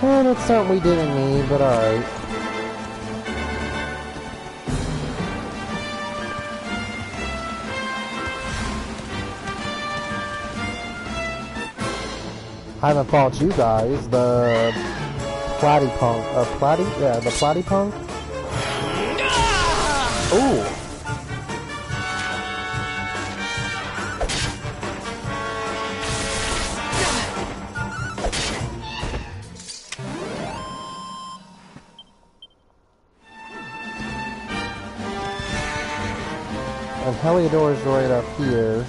Well, that's something we didn't need, but alright. I haven't fought you guys, the Platypunk, yeah, the Platypunk? Ooh! And Heliodor's right up here.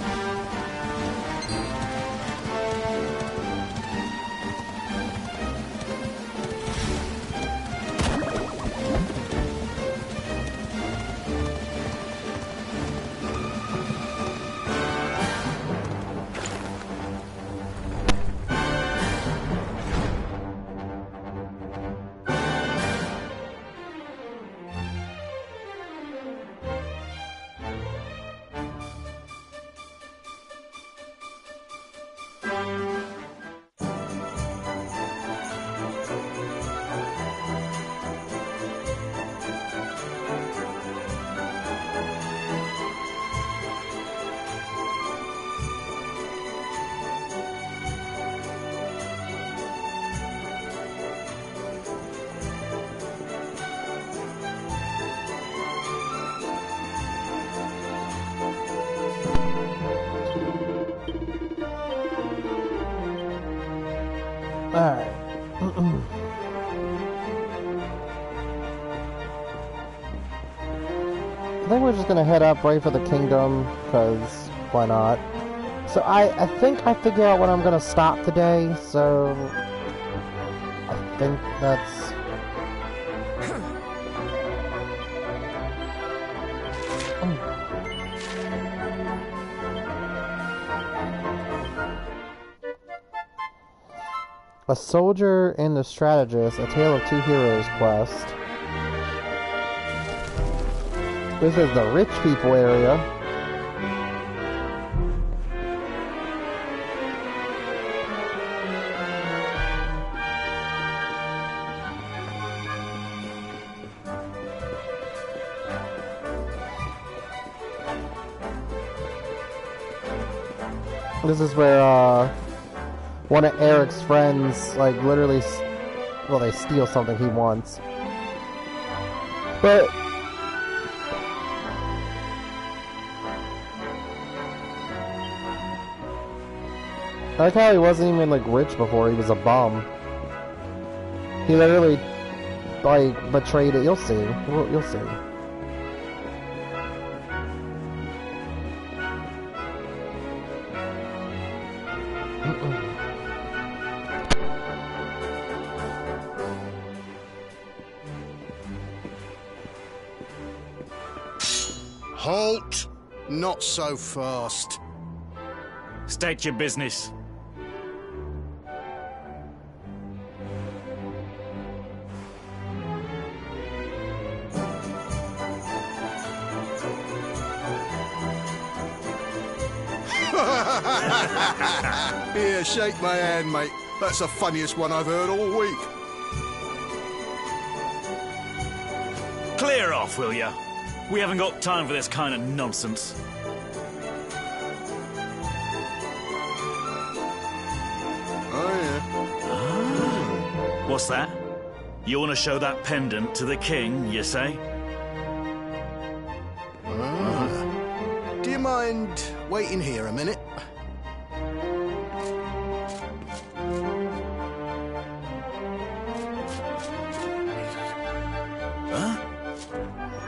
Alright. I think we're just gonna head up right for the kingdom, because why not? So I think I figured out when I'm gonna stop today, so I think that's... A Soldier and the Strategist, A Tale of Two Heroes quest. This is the rich people area. This is where, one of Eric's friends, like, literally, well, they steal something he wants. But I like how he wasn't even, like, rich before, he was a bum. He literally, like, betrayed it. You'll see. You'll see. Halt! Not so fast. State your business. Here, shake my hand, mate. That's the funniest one I've heard all week. Clear off, will ya? We haven't got time for this kind of nonsense. Oh, yeah. What's that? You want to show that pendant to the king, you say? Do you mind waiting here a minute?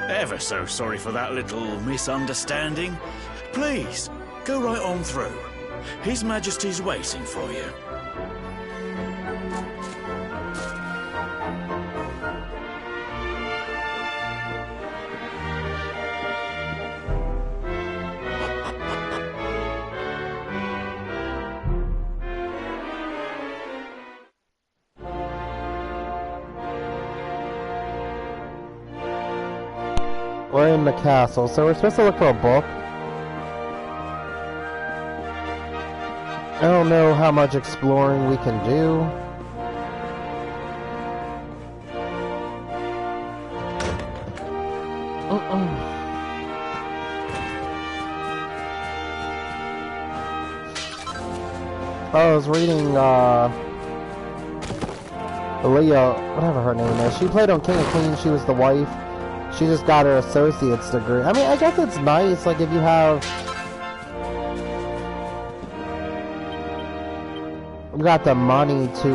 Ever so sorry for that little misunderstanding. Please, go right on through. His Majesty's waiting for you. We're in the castle, so we're supposed to look for a book. I don't know how much exploring we can do. I was reading, Leah, whatever her name is. She played on King of Queens. She was the wife. She just got her associate's degree. I mean, I guess it's nice, like, if you have... You got the money to,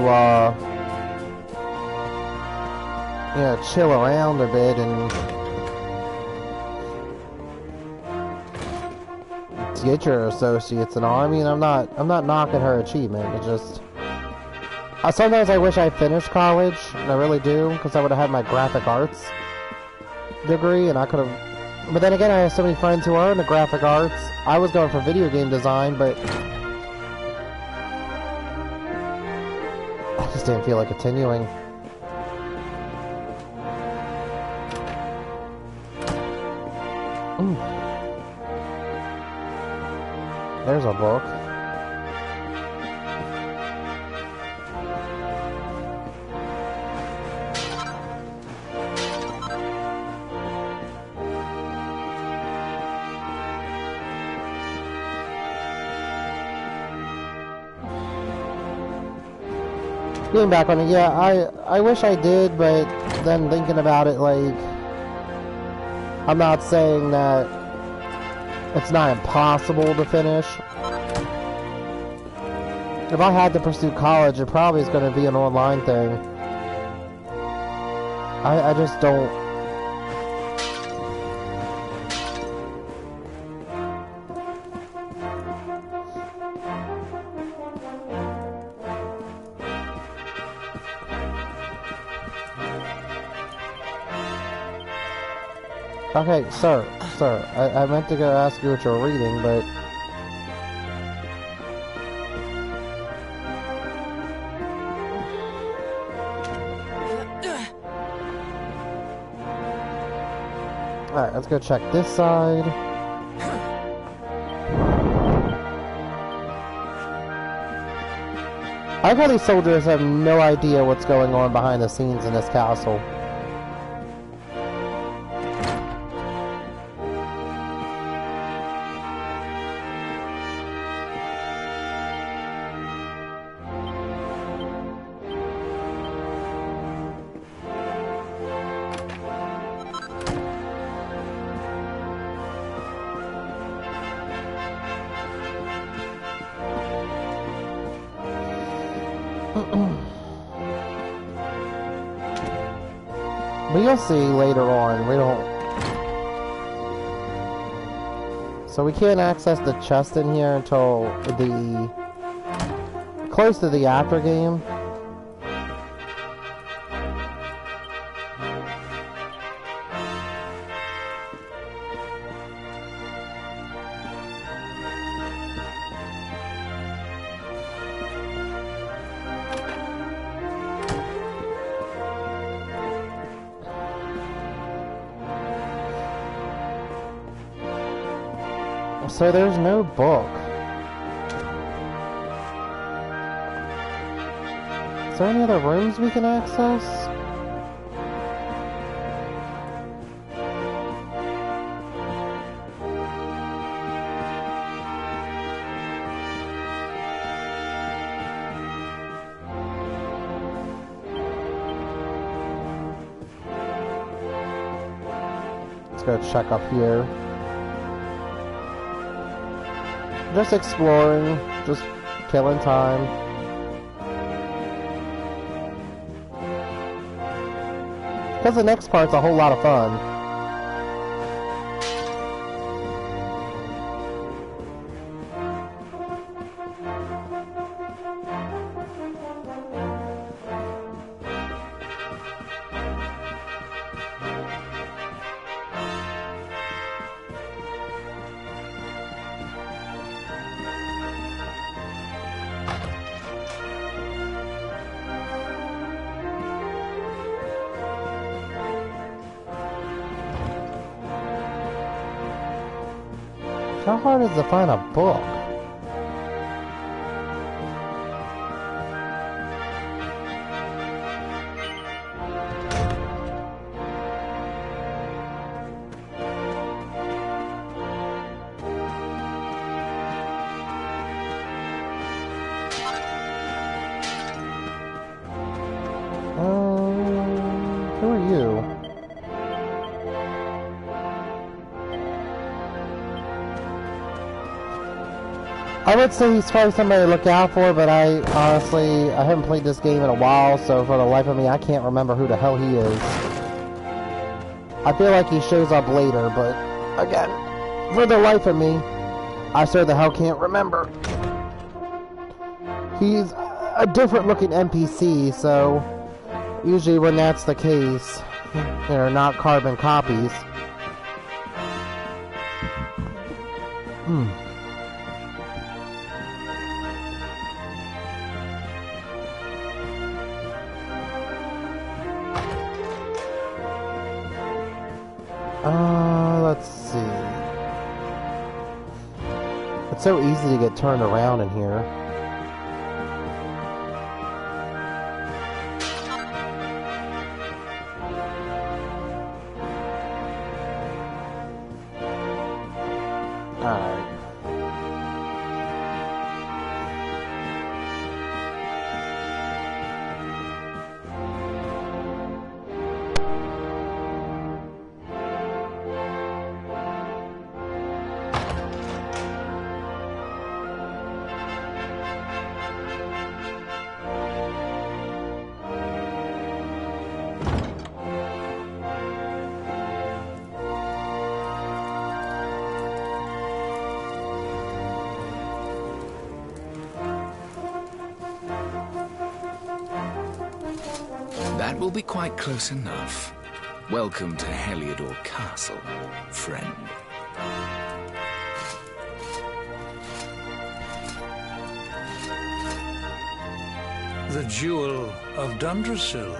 you know, chill around a bit and... get your associates and all. I mean, I'm not knocking her achievement. It's just... sometimes I wish I finished college, and I really do, because I would have had my graphic arts degree, and I could have... But then again, I have so many friends who are into graphic arts. I was going for video game design, but... I just didn't feel like continuing. Ooh. There's a book. Getting back on it, yeah, I wish I did, but then thinking about it, like, I'm not saying that it's not impossible to finish. If I had to pursue college, it probably is going to be an online thing. I just don't... Okay, sir, I meant to go ask you what you're reading, but... Alright, let's go check this side. I like how these soldiers have no idea what's going on behind the scenes in this castle. But you'll see later on, we don't... So we can't access the chest in here until the... close to the after game. So there's no book. Is there any other rooms we can access? Let's go check up here. Just exploring, just killing time. Because the next part's a whole lot of fun. How hard is it to find a book? Who are you? I would say he's probably somebody to look out for, but I haven't played this game in a while, so for the life of me, I can't remember who the hell he is. I feel like he shows up later, but again, for the life of me, I sure the hell can't remember. He's a different looking NPC, so usually when that's the case, they're not carbon copies. Let's see. It's so easy to get turned around in here. Alright. That will be quite close enough. Welcome to Heliodor Castle, friend. The Jewel of Dundrasil.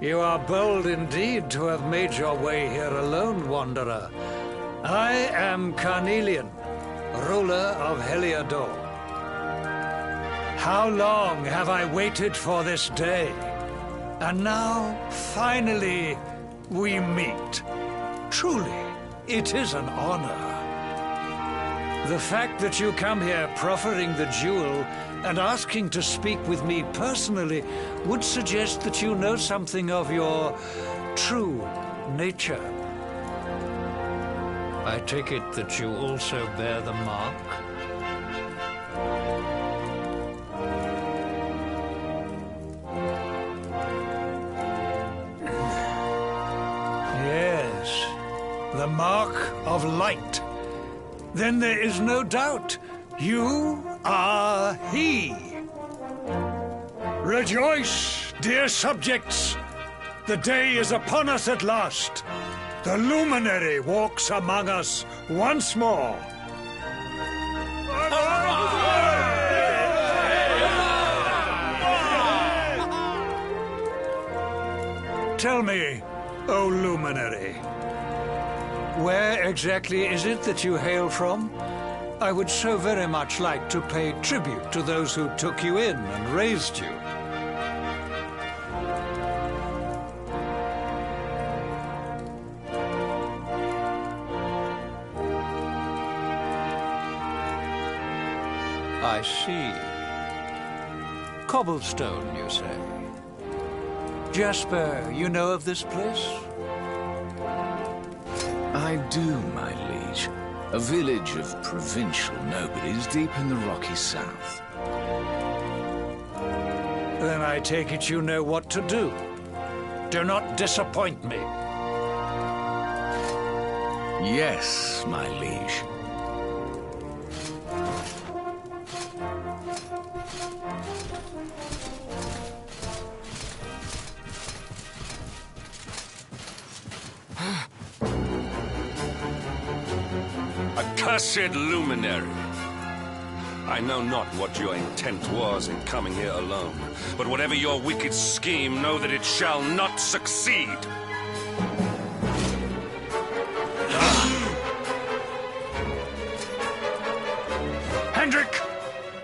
You are bold indeed to have made your way here alone, Wanderer. I am Carnelian, ruler of Heliodor. How long have I waited for this day? And now, finally, we meet. Truly, it is an honor. The fact that you come here proffering the jewel and asking to speak with me personally would suggest that you know something of your true nature. I take it that you also bear the mark? Yes, the mark of light. Then there is no doubt, you are he. Rejoice, dear subjects! The day is upon us at last. The luminary walks among us once more. Tell me, O luminary, where exactly is it that you hail from? I would so very much like to pay tribute to those who took you in and raised you. I see. Cobblestone, you say? Jasper, you know of this place? I do, my liege. A village of provincial nobles deep in the rocky south. Then I take it you know what to do. Do not disappoint me. Yes, my liege. Accursed luminary! I know not what your intent was in coming here alone, but whatever your wicked scheme, know that it shall not succeed! Hendrik,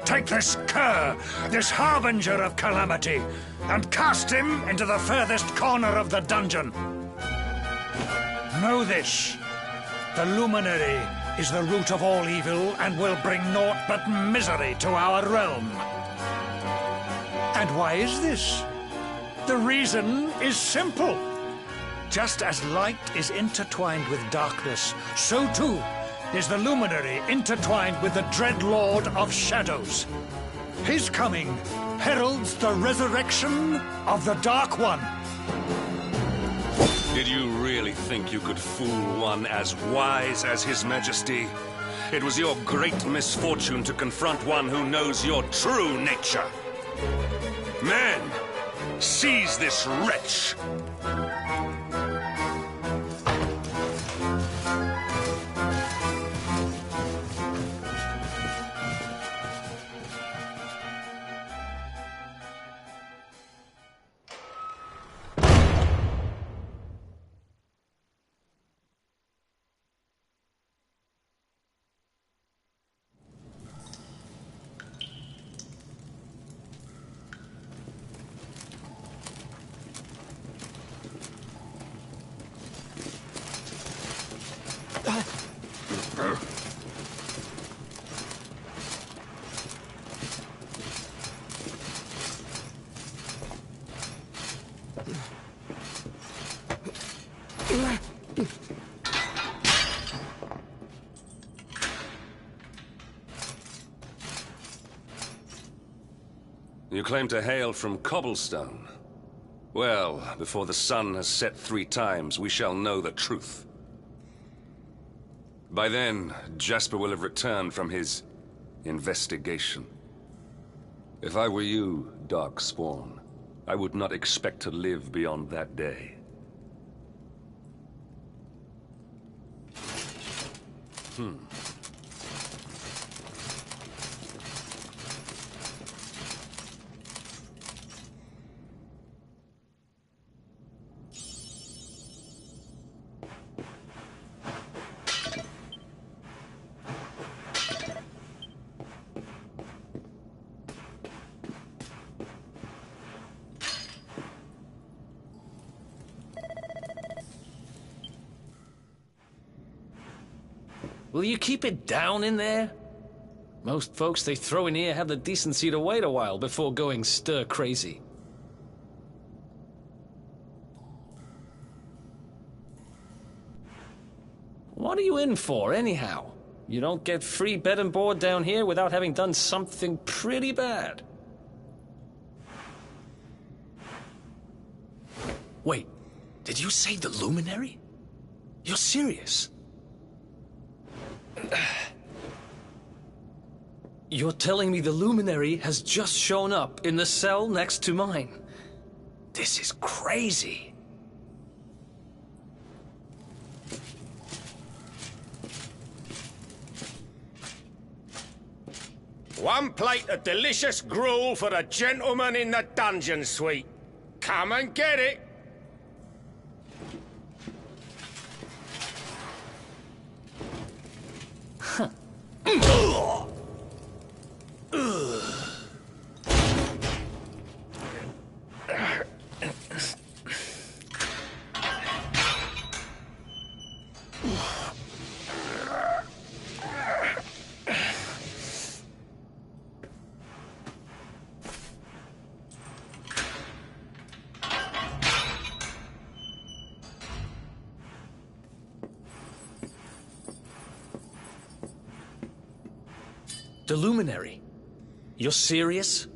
take this cur, this harbinger of calamity, and cast him into the furthest corner of the dungeon. Know this. The luminary is the root of all evil and will bring naught but misery to our realm. And why is this? The reason is simple. Just as light is intertwined with darkness, so too is the luminary intertwined with the dread Lord of Shadows. His coming heralds the resurrection of the Dark One. Did you really think you could fool one as wise as His Majesty? It was your great misfortune to confront one who knows your true nature. Men, seize this wretch! You claim to hail from Cobblestone. Well, before the sun has set 3 times, we shall know the truth. By then, Jasper will have returned from his investigation. If I were you, Darkspawn, I would not expect to live beyond that day. Will you keep it down in there? Most folks they throw in here have the decency to wait a while before going stir-crazy. What are you in for, anyhow? You don't get free bed and board down here without having done something pretty bad. Wait, did you say the Luminary? You're serious? You're telling me the Luminary has just shown up in the cell next to mine? This is crazy. One plate of delicious gruel for the gentleman in the dungeon suite. Come and get it. The luminary. You're serious?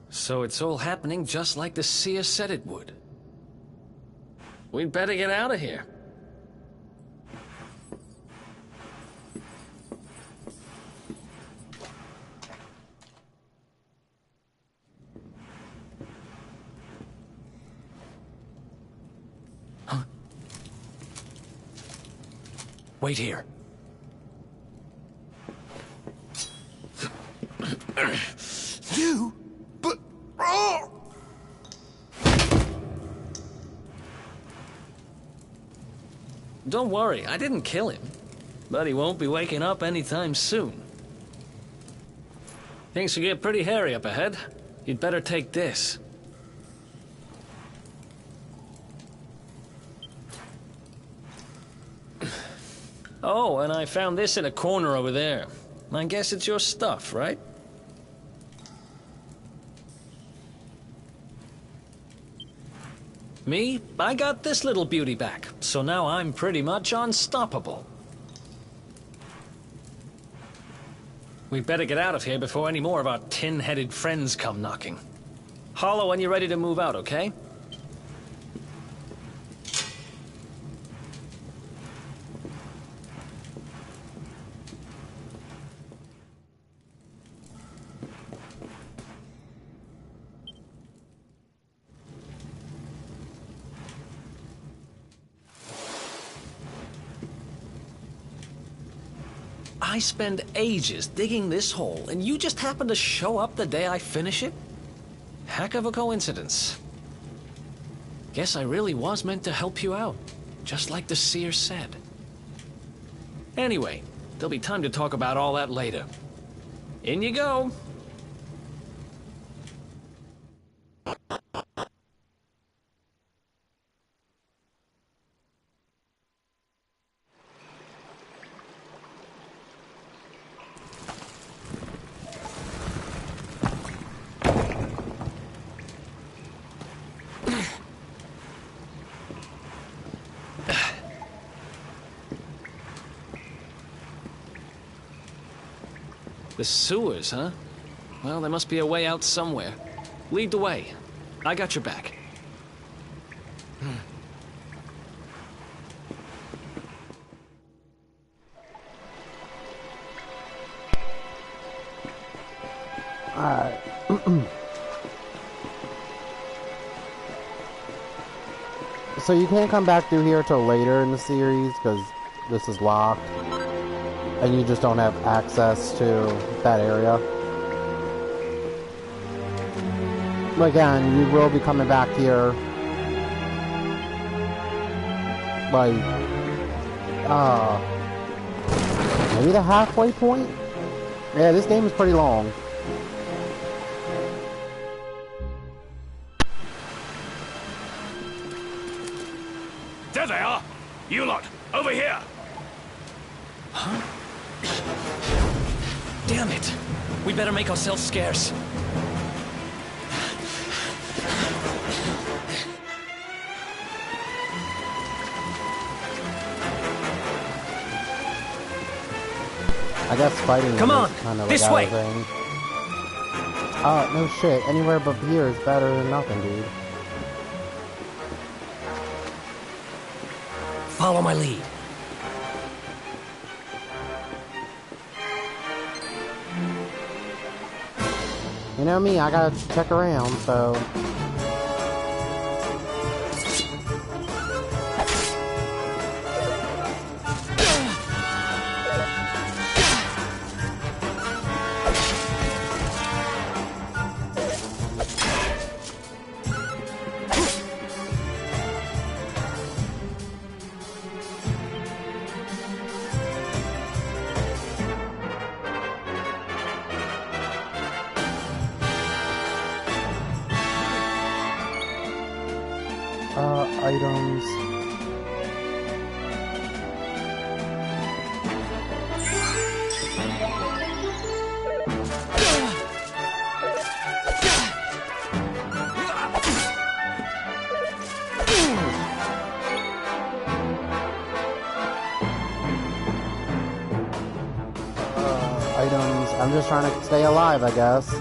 So it's all happening just like the seer said it would. We'd better get out of here. Huh? Wait here. You? But... Oh! Don't worry, I didn't kill him. But he won't be waking up anytime soon. Things will get pretty hairy up ahead. You'd better take this. Oh, and I found this in a corner over there. I guess it's your stuff, right? Me? I got this little beauty back, so now I'm pretty much unstoppable. We'd better get out of here before any more of our tin-headed friends come knocking. Holler when you're ready to move out, okay? I spend ages digging this hole, and you just happen to show up the day I finish it? Heck of a coincidence. Guess I really was meant to help you out, just like the seer said. Anyway, there'll be time to talk about all that later. In you go. The sewers, huh? Well, there must be a way out somewhere. Lead the way. I got your back. Alright. So you can't come back through here till later in the series, because this is locked. And you just don't have access to that area. But again, you will be coming back here. Like, maybe the halfway point? Yeah, this game is pretty long. There they are! You lot, over here! Huh? Damn it! We better make ourselves scarce. I guess fighting Come on, kind of this like way. Thing. Oh, no shit. Anywhere but here is better than nothing, dude. Follow my lead. You know me, I gotta check around, so... items. Items. I'm just trying to stay alive, I guess.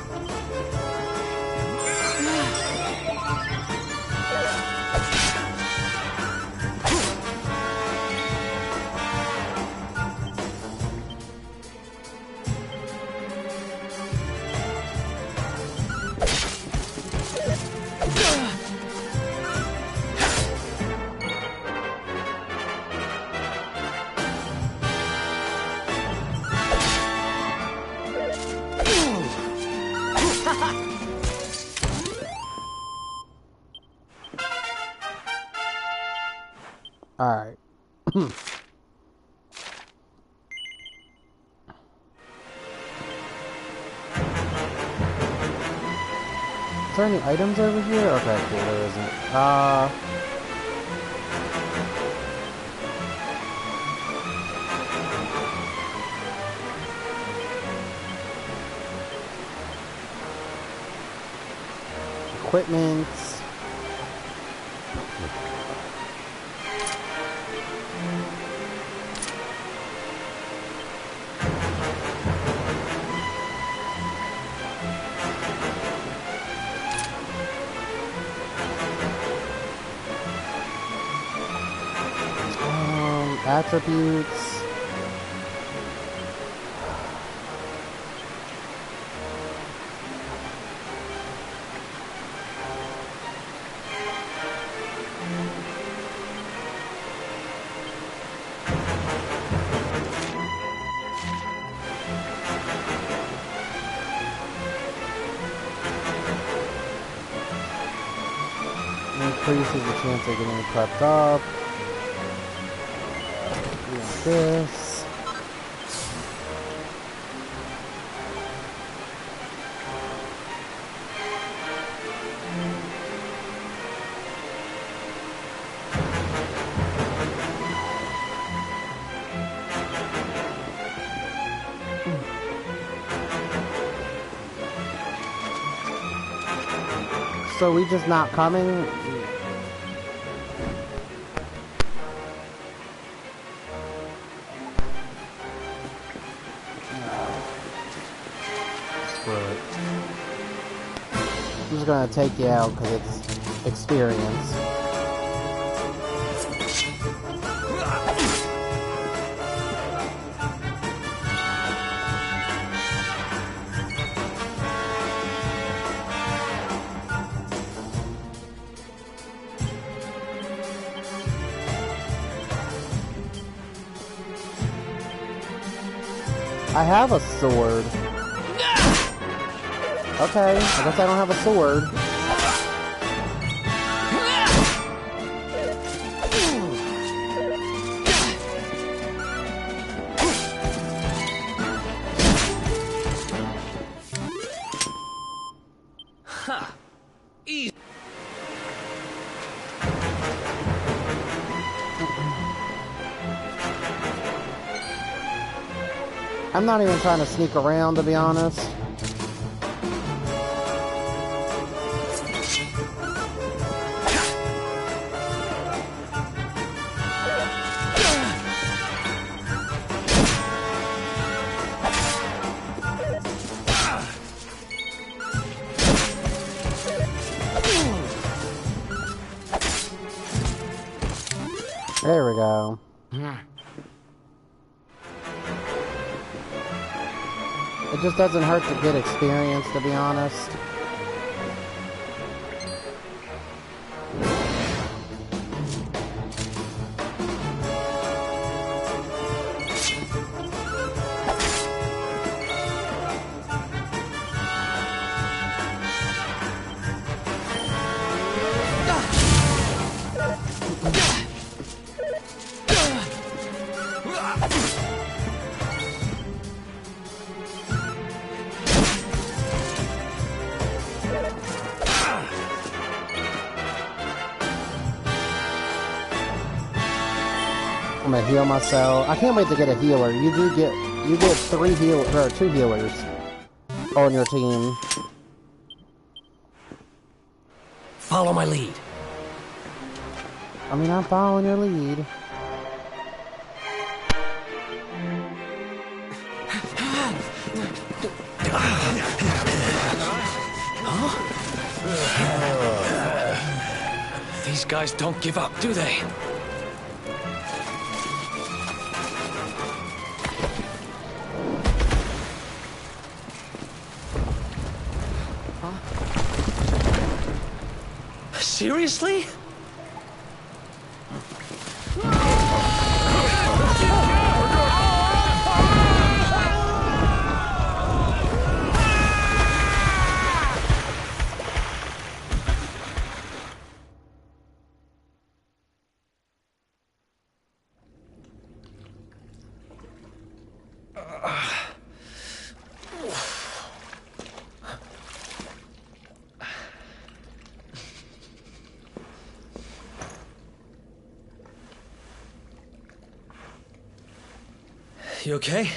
Alright. Is there any items over here? Okay, cool, there isn't. Equipment. Attributes. Increases the chance of getting prepped up. This. So we just not coming? I'm just gonna take you out because it's experience. I have a sword. Okay, I guess I don't have a sword. Ha! Easy. I'm not even trying to sneak around, to be honest. There we go. It just doesn't hurt to get experience, to be honest. to heal myself. I can't wait to get a healer. You get 2 healers on your team. Follow my lead. I mean, I'm following your lead. These guys don't give up, do they? Seriously? You okay?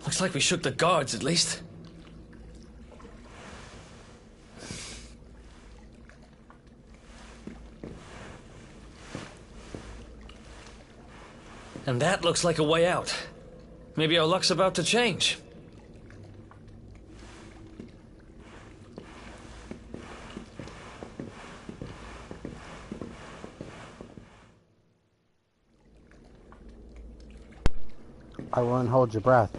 Looks like we shook the guards, at least. And that looks like a way out. Maybe our luck's about to change. I won't hold your breath.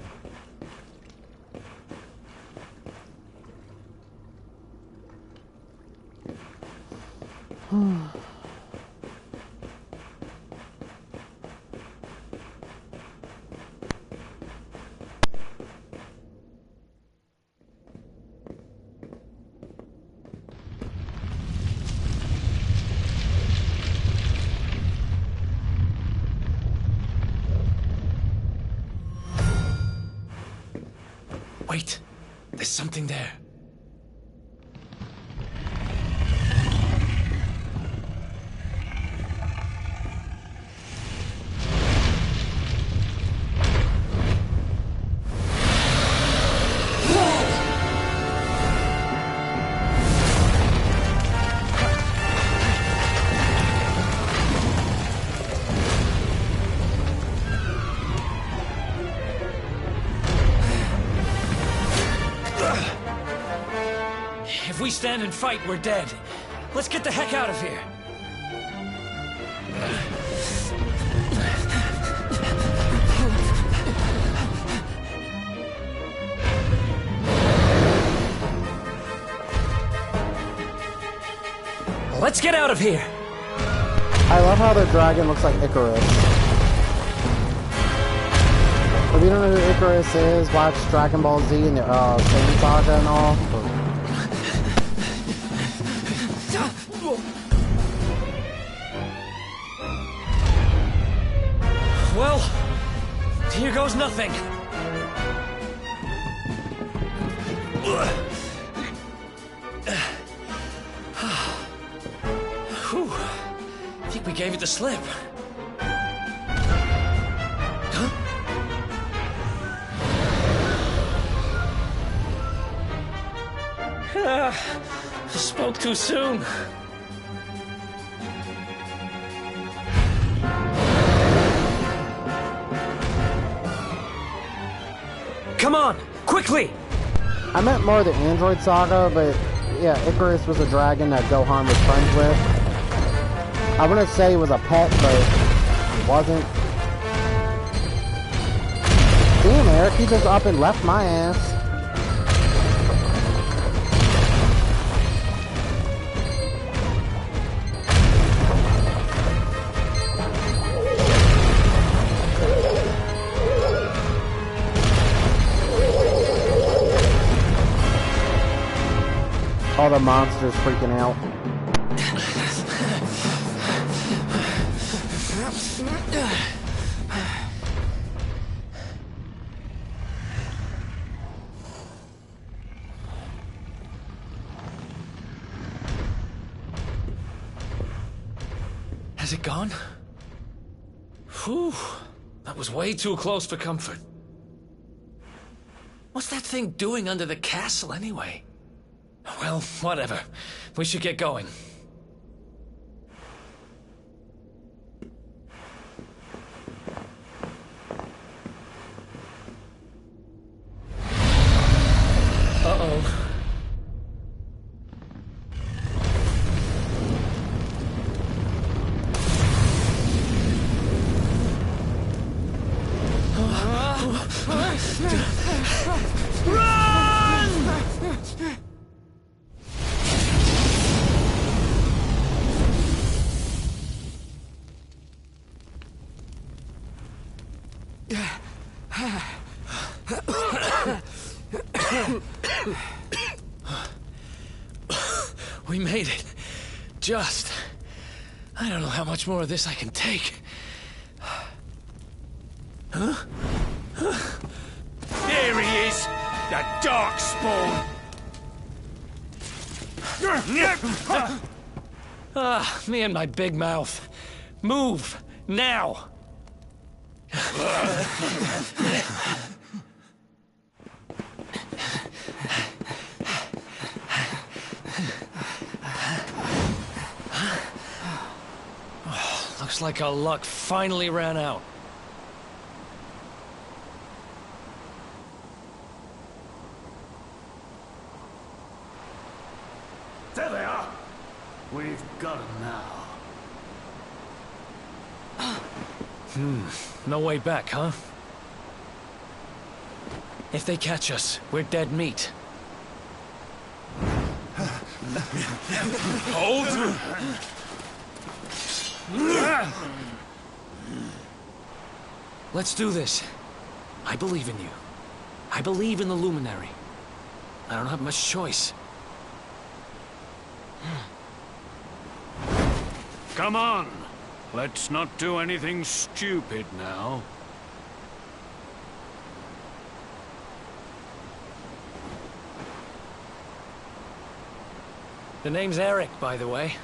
Wait, there's something there. If we stand and fight, we're dead. Let's get the heck out of here. Let's get out of here. I love how the dragon looks like Icarus. If you don't know who Icarus is, watch Dragon Ball Z and the Saiyan Saga and all. Well, here goes nothing. Whew. I think we gave it the slip. Spoke too soon. Come on, quickly! I meant more the Android Saga, but yeah, Icarus was a dragon that Gohan was friends with. I wouldn't say it was a pet, but it wasn't. Damn, Eric, he just up and left my ass. All the monsters freaking out. Has it gone? Whew. That was way too close for comfort. What's that thing doing under the castle, anyway? Well, whatever. We should get going. Uh-oh. We made it. Just. I don't know how much more of this I can take. Huh? There he is! The dark spawn! Ah, me and my big mouth. Move, now! Looks like our luck finally ran out. There they are! We've got them now. No way back, huh? If they catch us, we're dead meat. Hold! Let's do this. I believe in you. I believe in the Luminary. I don't have much choice. Come on! Let's not do anything stupid now. The name's Eric, by the way.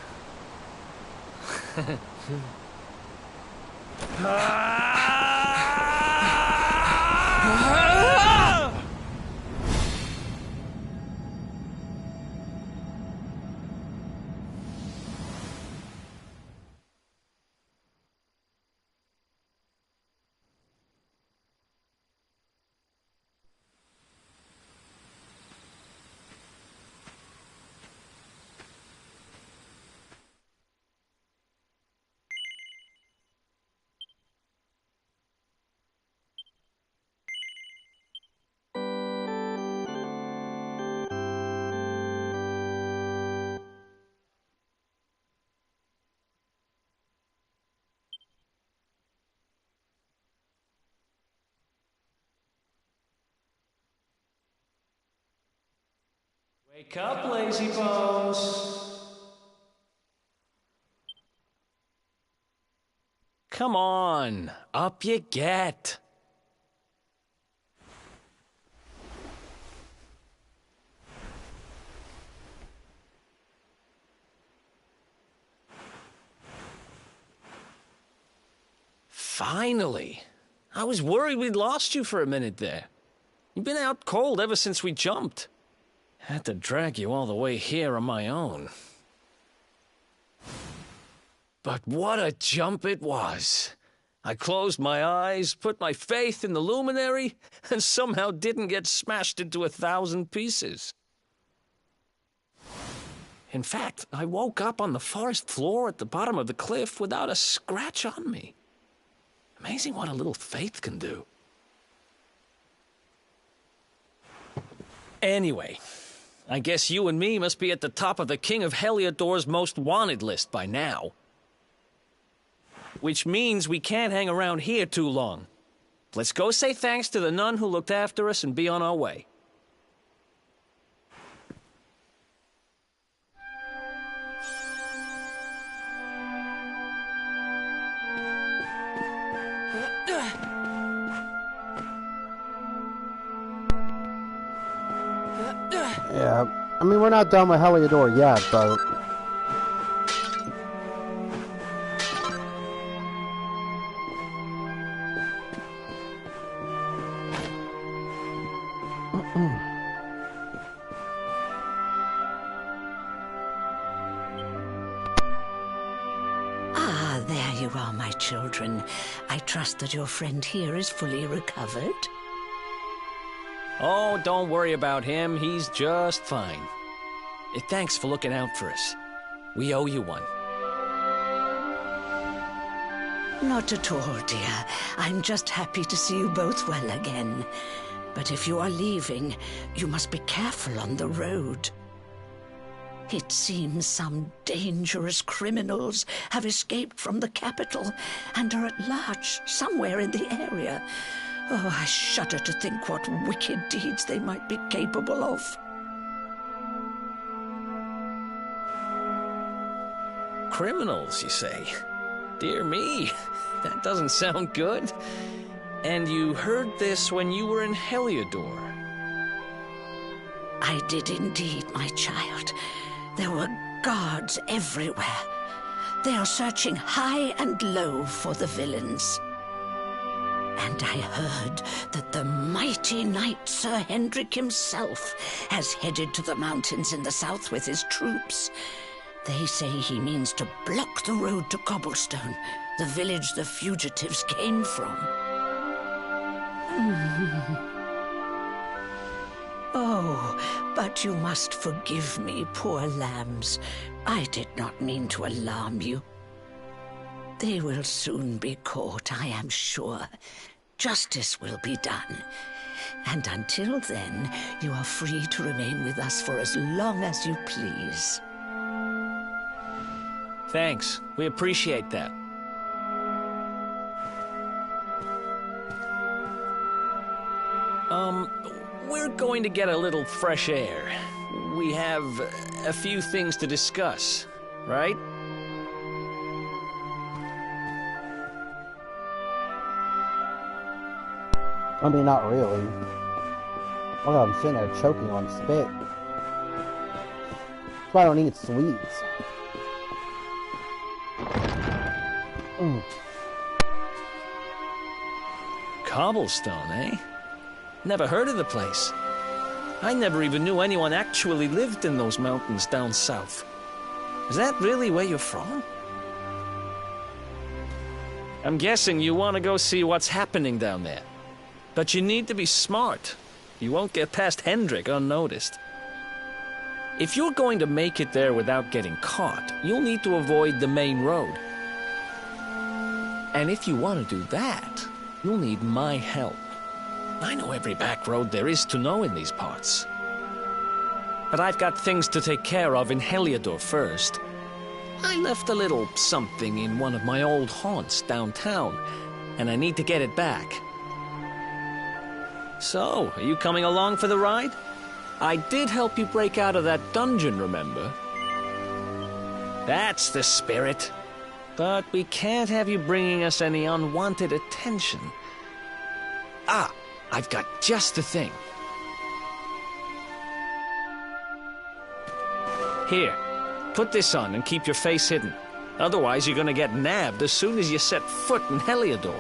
Wake up, lazy bones. Come on, up you get. Finally. I was worried we'd lost you for a minute there. You've been out cold ever since we jumped. Had to drag you all the way here on my own. But what a jump it was. I closed my eyes, put my faith in the Luminary, and somehow didn't get smashed into 1,000 pieces. In fact, I woke up on the forest floor at the bottom of the cliff without a scratch on me. Amazing what a little faith can do. Anyway, I guess you and me must be at the top of the King of Heliodor's most wanted list by now. Which means we can't hang around here too long. Let's go say thanks to the nun who looked after us and be on our way. Yeah, I mean, we're not done with Heliodor yet, but... Ah, there you are, my children. I trust that your friend here is fully recovered. Oh, don't worry about him. He's just fine. Thanks for looking out for us. We owe you one. Not at all, dear. I'm just happy to see you both well again. But if you are leaving, you must be careful on the road. It seems some dangerous criminals have escaped from the capital and are at large somewhere in the area. Oh, I shudder to think what wicked deeds they might be capable of. Criminals, you say? Dear me, that doesn't sound good. And you heard this when you were in Heliodor? I did indeed, my child. There were guards everywhere. They are searching high and low for the villains. And I heard that the mighty knight Sir Hendrik himself has headed to the mountains in the south with his troops. They say he means to block the road to Cobblestone, the village the fugitives came from. Oh, but you must forgive me, poor lambs. I did not mean to alarm you. They will soon be caught, I am sure. Justice will be done. And until then, you are free to remain with us for as long as you please. Thanks. We appreciate that. We're going to get a little fresh air. We have a few things to discuss, right? I mean, not really. Look, I'm sitting there choking on spit. That's why I don't eat sweets. Cobblestone, eh? Never heard of the place. I never even knew anyone actually lived in those mountains down south. Is that really where you're from? I'm guessing you want to go see what's happening down there. But you need to be smart. You won't get past Hendrik unnoticed. If you're going to make it there without getting caught, you'll need to avoid the main road. And if you want to do that, you'll need my help. I know every back road there is to know in these parts. But I've got things to take care of in Heliodor first. I left a little something in one of my old haunts downtown, and I need to get it back. So, are you coming along for the ride? I did help you break out of that dungeon, remember? That's the spirit. But we can't have you bringing us any unwanted attention. Ah, I've got just the thing. Here, put this on and keep your face hidden. Otherwise, you're gonna get nabbed as soon as you set foot in Heliodor.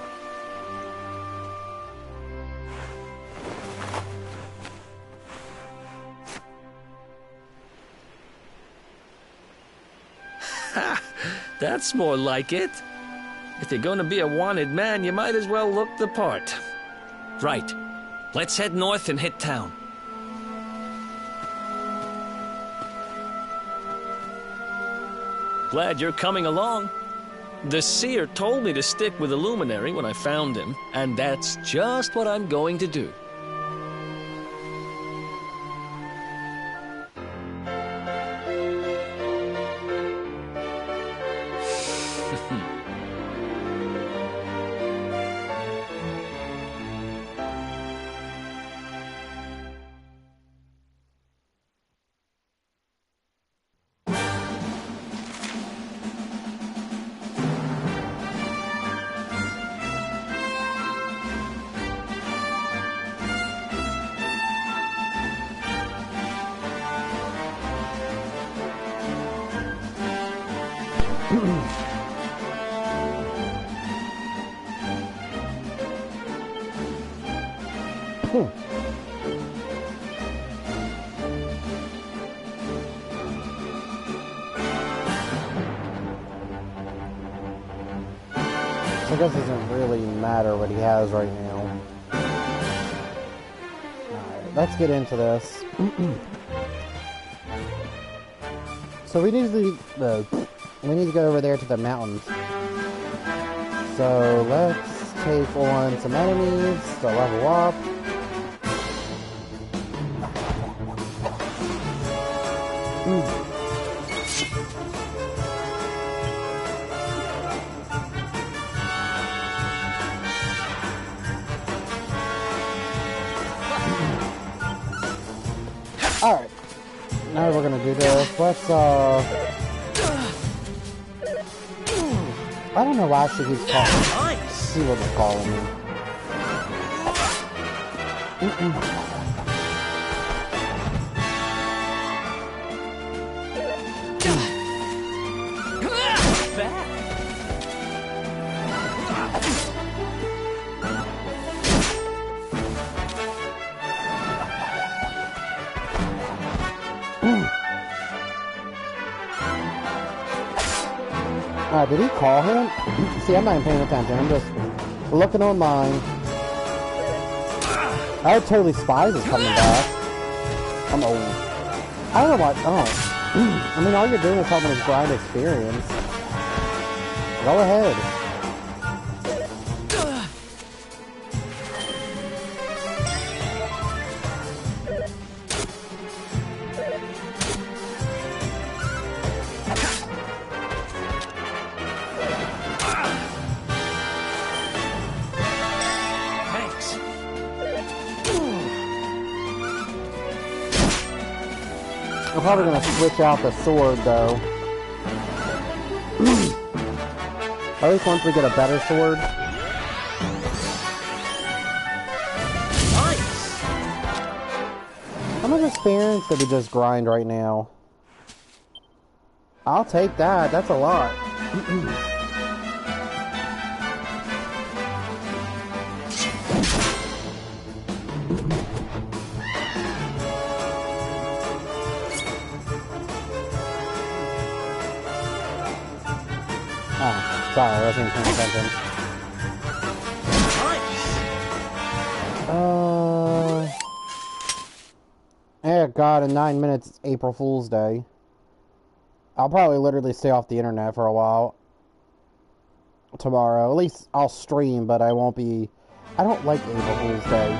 Ha! That's more like it. If you're gonna be a wanted man, you might as well look the part. Right. Let's head north and hit town. Glad you're coming along. The seer told me to stick with the luminary when I found him, and that's just what I'm going to do. I guess it doesn't really matter what he has right now. Alright, let's get into this. So we need to go over there to the mountains. So let's take on some enemies to level up. Alright, now we're gonna do this. Let's, I don't know why she keeps calling me. See what it's calling me. Did he call him? See, I'm not even paying attention. I'm just looking online. I totally Spies is coming back. I'm old. I don't know what. Oh. I mean, all you're doing is helping us grind experience. Go ahead. I'm probably going to switch out the sword, though. At least once we get a better sword. Nice! How much experience did we just grind right now? I'll take that. That's a lot. Sorry, I wasn't paying attention. Yeah, God, in 9 minutes, it's April Fool's Day. I'll probably literally stay off the internet for a while. Tomorrow. At least I'll stream, but I won't be... I don't like April Fool's Day.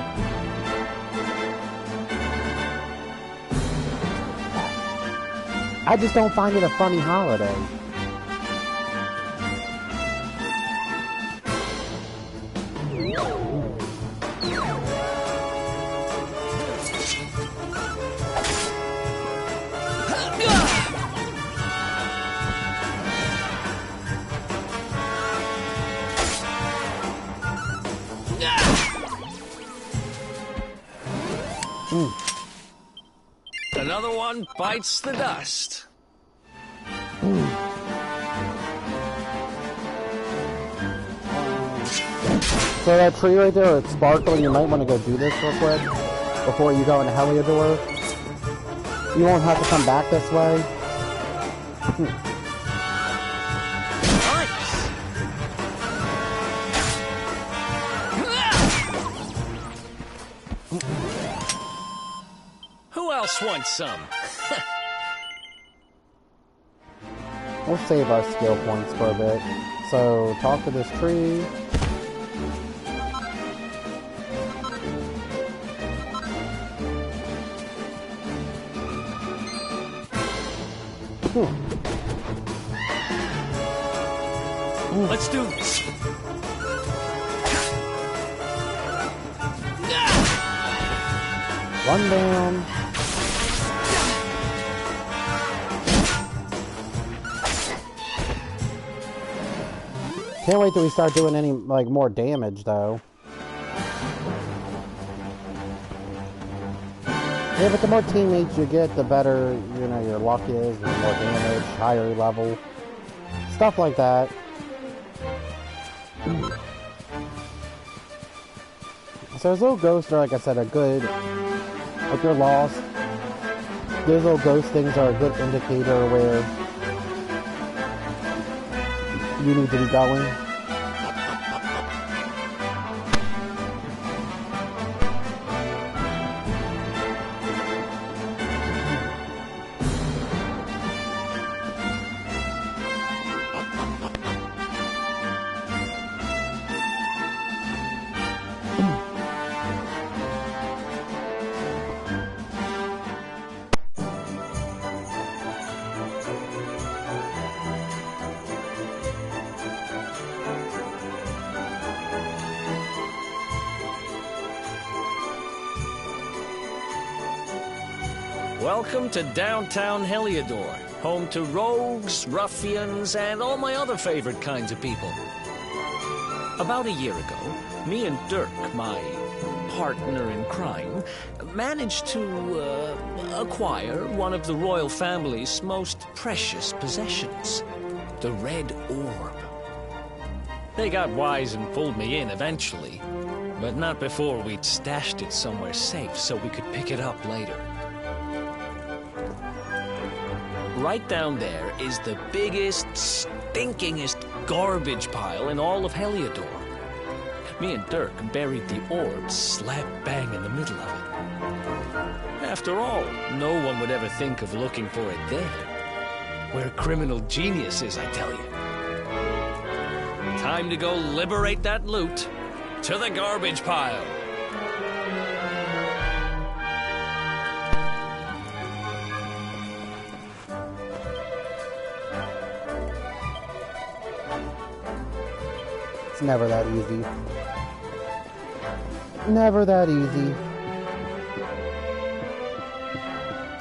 I just don't find it a funny holiday. Another one bites the dust. So that tree right there, it's sparkling. You might want to go do this real quick before you go into Heliodor. You won't have to come back this way. Who else wants some? We'll save our skill points for a bit. So, talk to this tree. Let's do this. One down. Can't wait till we start doing any, like, more damage, though. Yeah, but the more teammates you get, the better, you know, your luck is, the more damage, higher level. Stuff like that. So those little ghosts are, like I said, a good... If you're lost, those little ghost things are a good indicator where you need to be going. Welcome to downtown Heliodor, home to rogues, ruffians, and all my other favorite kinds of people. About a year ago, me and Dirk, my partner in crime, managed to acquire one of the royal family's most precious possessions, the Red Orb. They got wise and pulled me in eventually, but not before we'd stashed it somewhere safe so we could pick it up later. Right down there is the biggest, stinkingest garbage pile in all of Heliodor. Me and Dirk buried the orb slap bang in the middle of it. After all, no one would ever think of looking for it there. We're criminal geniuses, I tell you. Time to go liberate that loot. To the garbage pile. It's never that easy. Never that easy.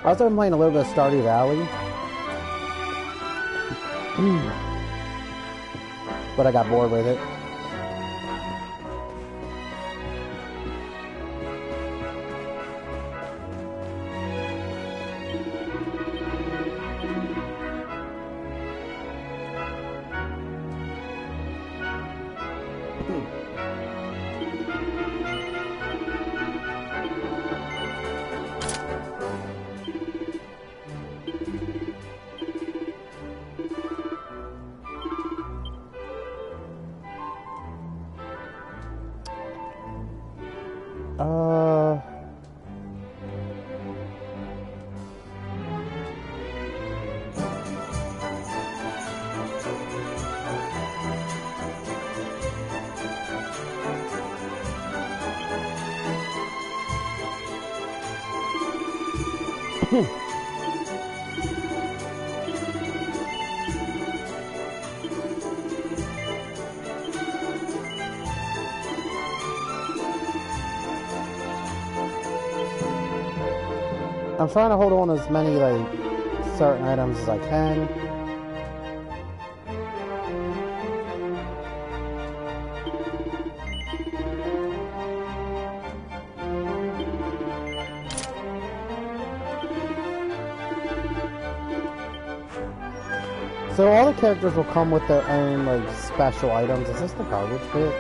I also been playing a little bit of Stardew Valley. But I got bored with it. I'm trying to hold on to as many, like, certain items as I can. So all the characters will come with their own, like, special items. Is this the garbage pit?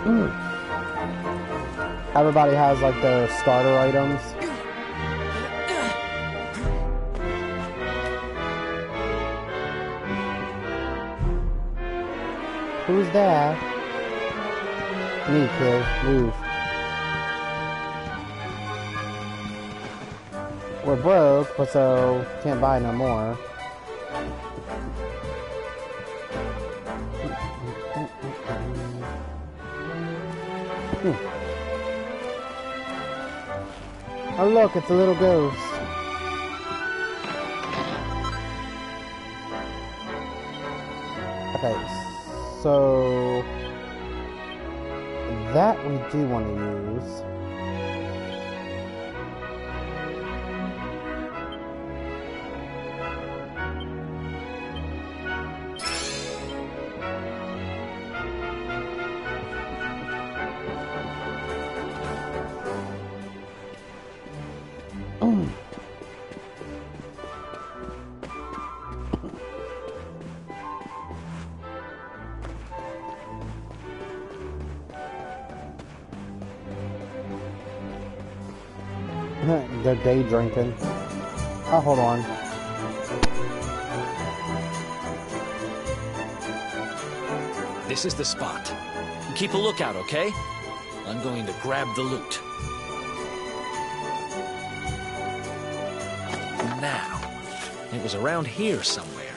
No. Everybody has, like, their starter items. Who's there? Me, kid. Move. We're broke, but so can't buy no more. Oh look, it's a little ghost. Okay, so that we do want to use. They're day drinking. Oh, hold on. This is the spot. Keep a lookout, okay? I'm going to grab the loot. Now, it was around here somewhere.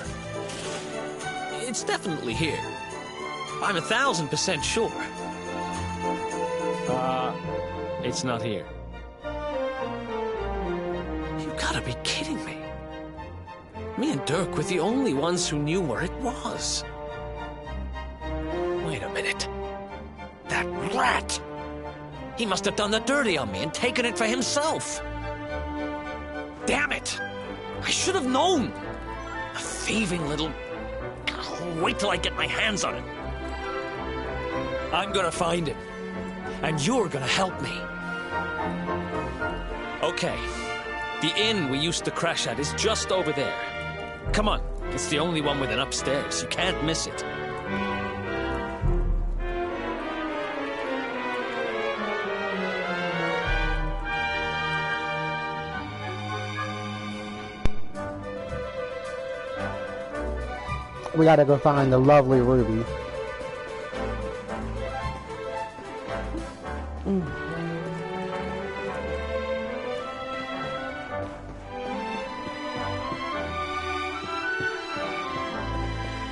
It's definitely here. I'm 1000% sure. It's not here. Gotta be kidding me. Me and Dirk were the only ones who knew where it was. Wait a minute. That rat! He must have done the dirty on me and taken it for himself. Damn it! I should have known! A thieving little... Oh, wait till I get my hands on him. I'm gonna find him. And you're gonna help me. Okay. The inn we used to crash at is just over there. Come on. It's the only one with an upstairs. You can't miss it. We gotta go find the lovely Ruby.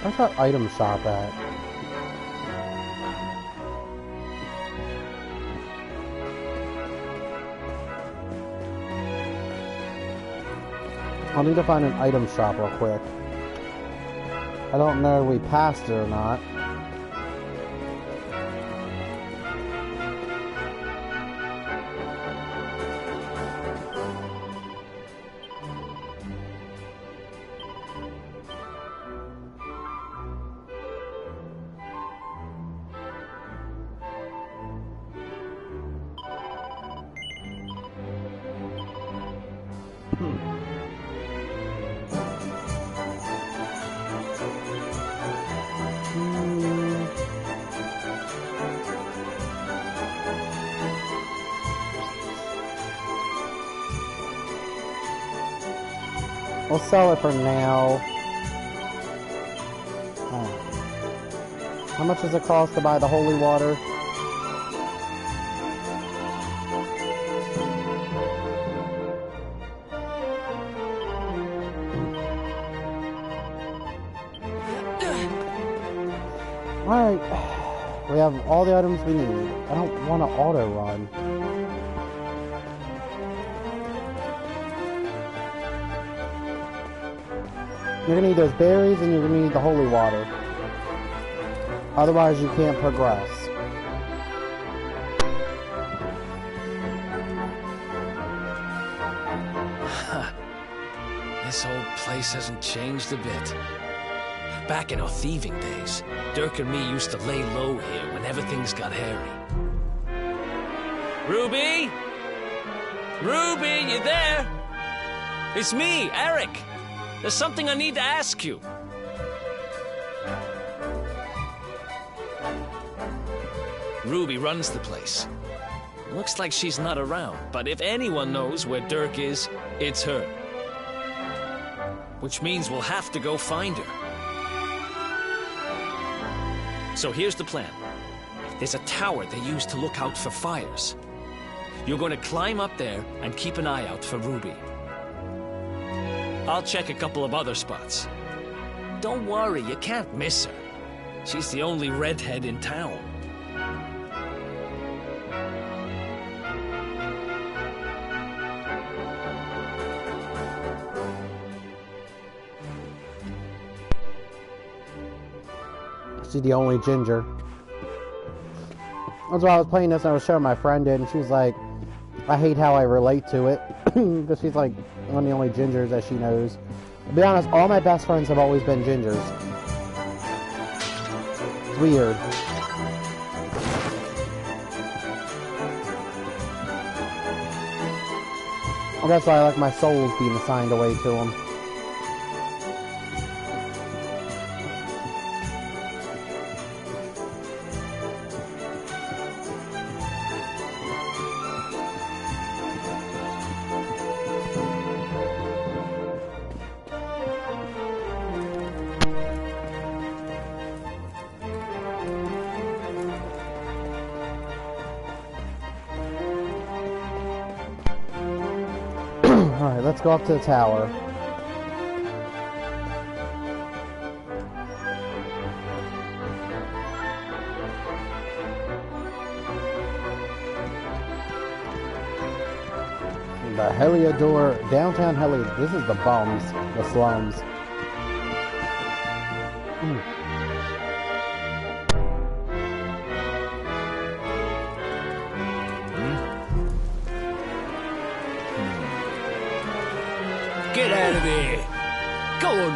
Where's that item shop at? I'll need to find an item shop real quick. I don't know if we passed it or not. We'll sell it for now. How much does it cost to buy the holy water? Alright. We have all the items we need. I don't want to auto run. You're gonna need those berries and you're gonna need the holy water. Otherwise you can't progress. This whole place hasn't changed a bit. Back in our thieving days, Dirk and me used to lay low here whenever things got hairy. Ruby? Ruby, you there? It's me, Eric. There's something I need to ask you. Ruby runs the place. Looks like she's not around, but if anyone knows where Dirk is, it's her. Which means we'll have to go find her. So here's the plan. There's a tower they use to look out for fires. You're going to climb up there and keep an eye out for Ruby. I'll check a couple of other spots. Don't worry, you can't miss her. She's the only redhead in town. She's the only ginger. That's why I was playing this and I was showing my friend it and she was like, I hate how I relate to it. Because she's like one of the only gingers that she knows. To be honest, all my best friends have always been gingers. It's weird. Well, that's why I like my souls being assigned away to them. Alright, let's go up to the tower. The Heliodor, downtown Heliodor. This is the bums, the slums. out of here. Go on.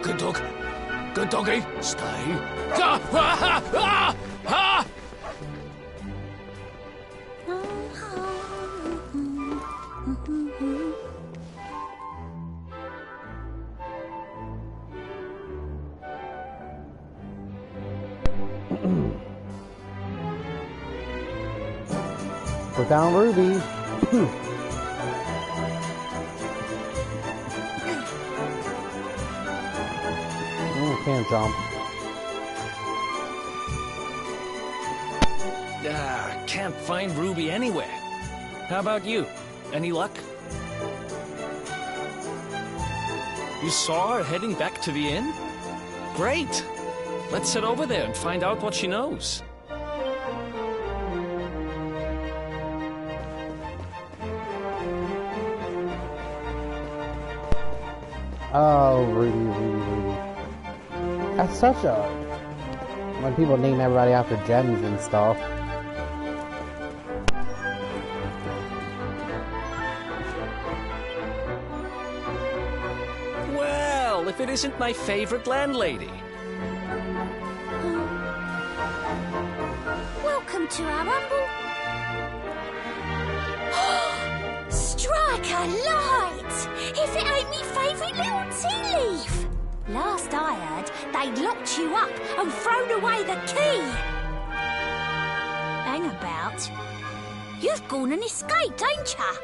Good dog. Good doggy. Stay. Ah, ah, ah, ah. We found Ruby. Can't jump. Can't find Ruby anywhere. How about you? Any luck? You saw her heading back to the inn? Great! Let's head over there and find out what she knows. Oh, Ruby. That's such a... when people name everybody after gems and stuff. Well, if it isn't my favorite landlady. Welcome to our humble... Strike a light! If it ain't me favourite little tea leaf! Last I heard, they'd locked you up and thrown away the key. Hang about. You've gone and escaped, ain't ya?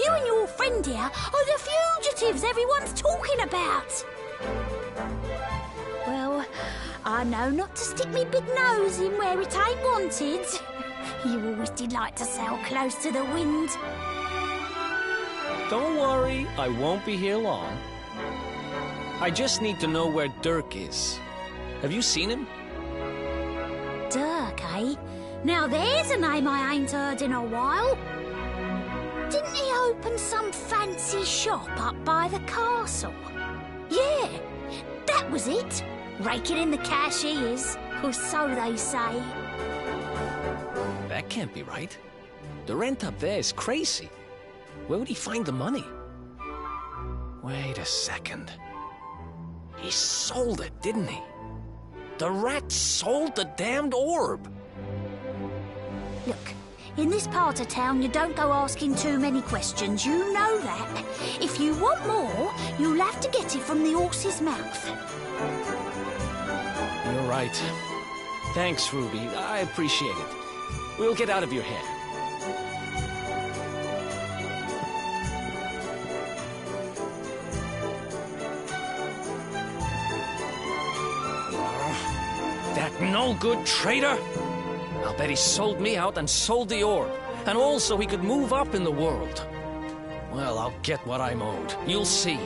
You and your friend here are the fugitives everyone's talking about. Well, I know not to stick me big nose in where it ain't wanted. You always did like to sail close to the wind. Don't worry, I won't be here long. I just need to know where Dirk is. Have you seen him? Dirk, eh? Now there's a name I ain't heard in a while. Didn't he open some fancy shop up by the castle? Yeah, that was it. Raking in the cash he is, or so they say. That can't be right. The rent up there is crazy. Where would he find the money? Wait a second. He sold it, didn't he? The rat sold the damned orb. Look, in this part of town, you don't go asking too many questions. You know that. If you want more, you'll have to get it from the horse's mouth. You're right. Thanks, Ruby. I appreciate it. We'll get out of your hair. That no-good traitor! I'll bet he sold me out and sold the orb, and also he could move up in the world. Well, I'll get what I'm owed. You'll see.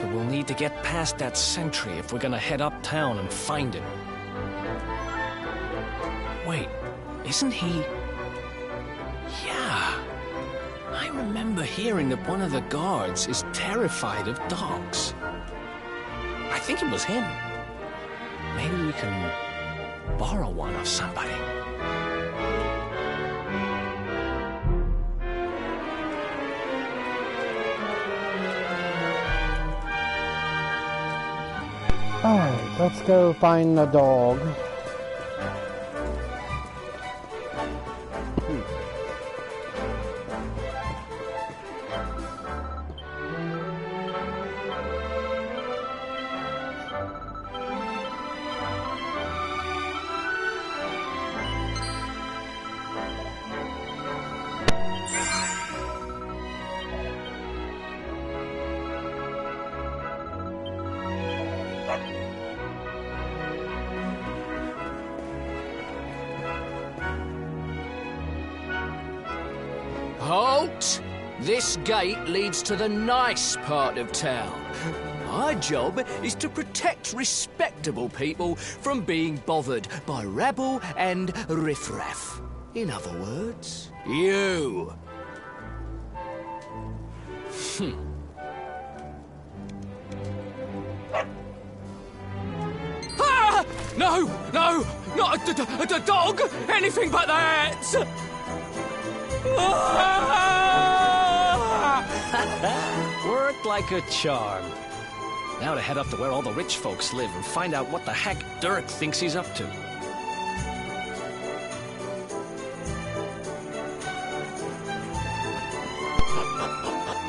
But we'll need to get past that sentry if we're gonna head uptown and find him. Wait, isn't he... Yeah. I remember hearing that one of the guards is terrified of dogs. I think it was him. Maybe we can borrow one of somebody. Alright, let's go find the dog. Right. This gate leads to the nice part of town. My job is to protect respectable people from being bothered by rabble and riffraff. In other words, you. Ah! No! No! Not a dog! Anything but that! Worked like a charm. Now to head up to where all the rich folks live and find out what the heck Dirk thinks he's up to.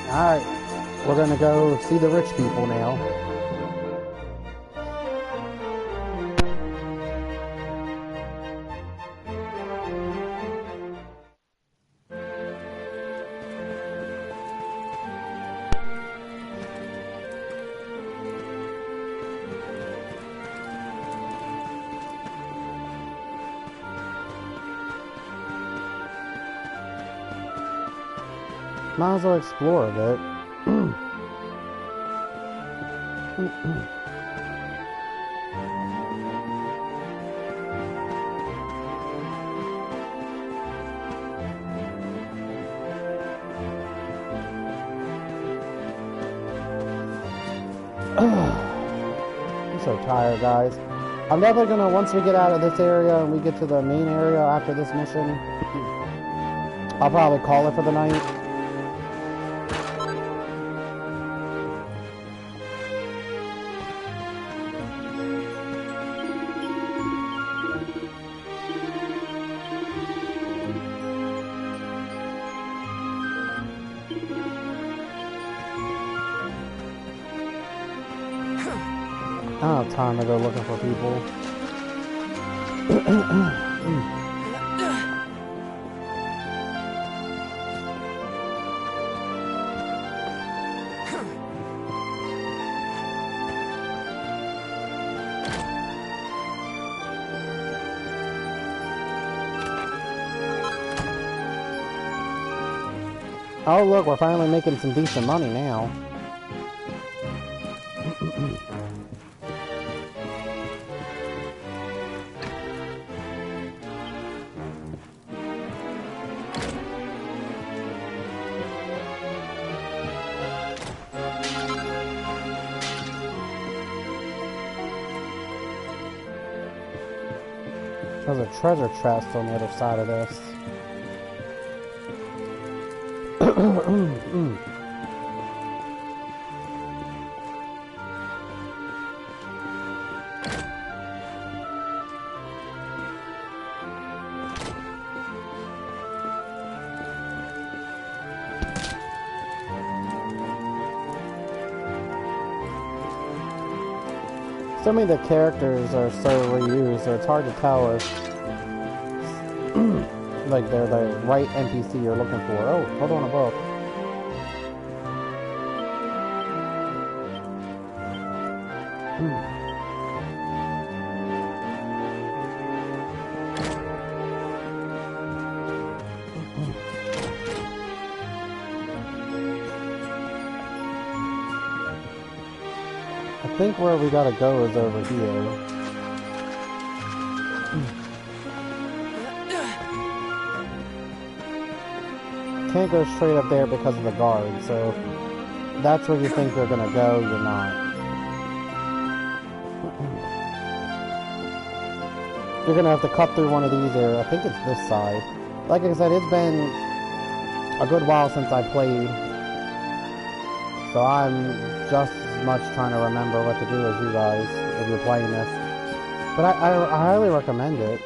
Alright, we're gonna go see the rich people now. Might as well explore a bit. I'm so tired, guys. I'm definitely gonna, once we get out of this area and we get to the main area after this mission, I'll probably call it for the night. I don't have time to go looking for people. Oh look, we're finally making some decent money now. There's a treasure chest on the other side of this. So many of the characters are so reused, so it's hard to tell if like they're the right NPC you're looking for. Oh, hold on a book. I think where we gotta go is over here. Can't go straight up there because of the guard, so if that's where you think you're gonna go, you're not. You're gonna have to cut through one of these areas. I think it's this side. Like I said, it's been a good while since I played, so I'm just as much trying to remember what to do as you guys if you're playing this. But I highly recommend it.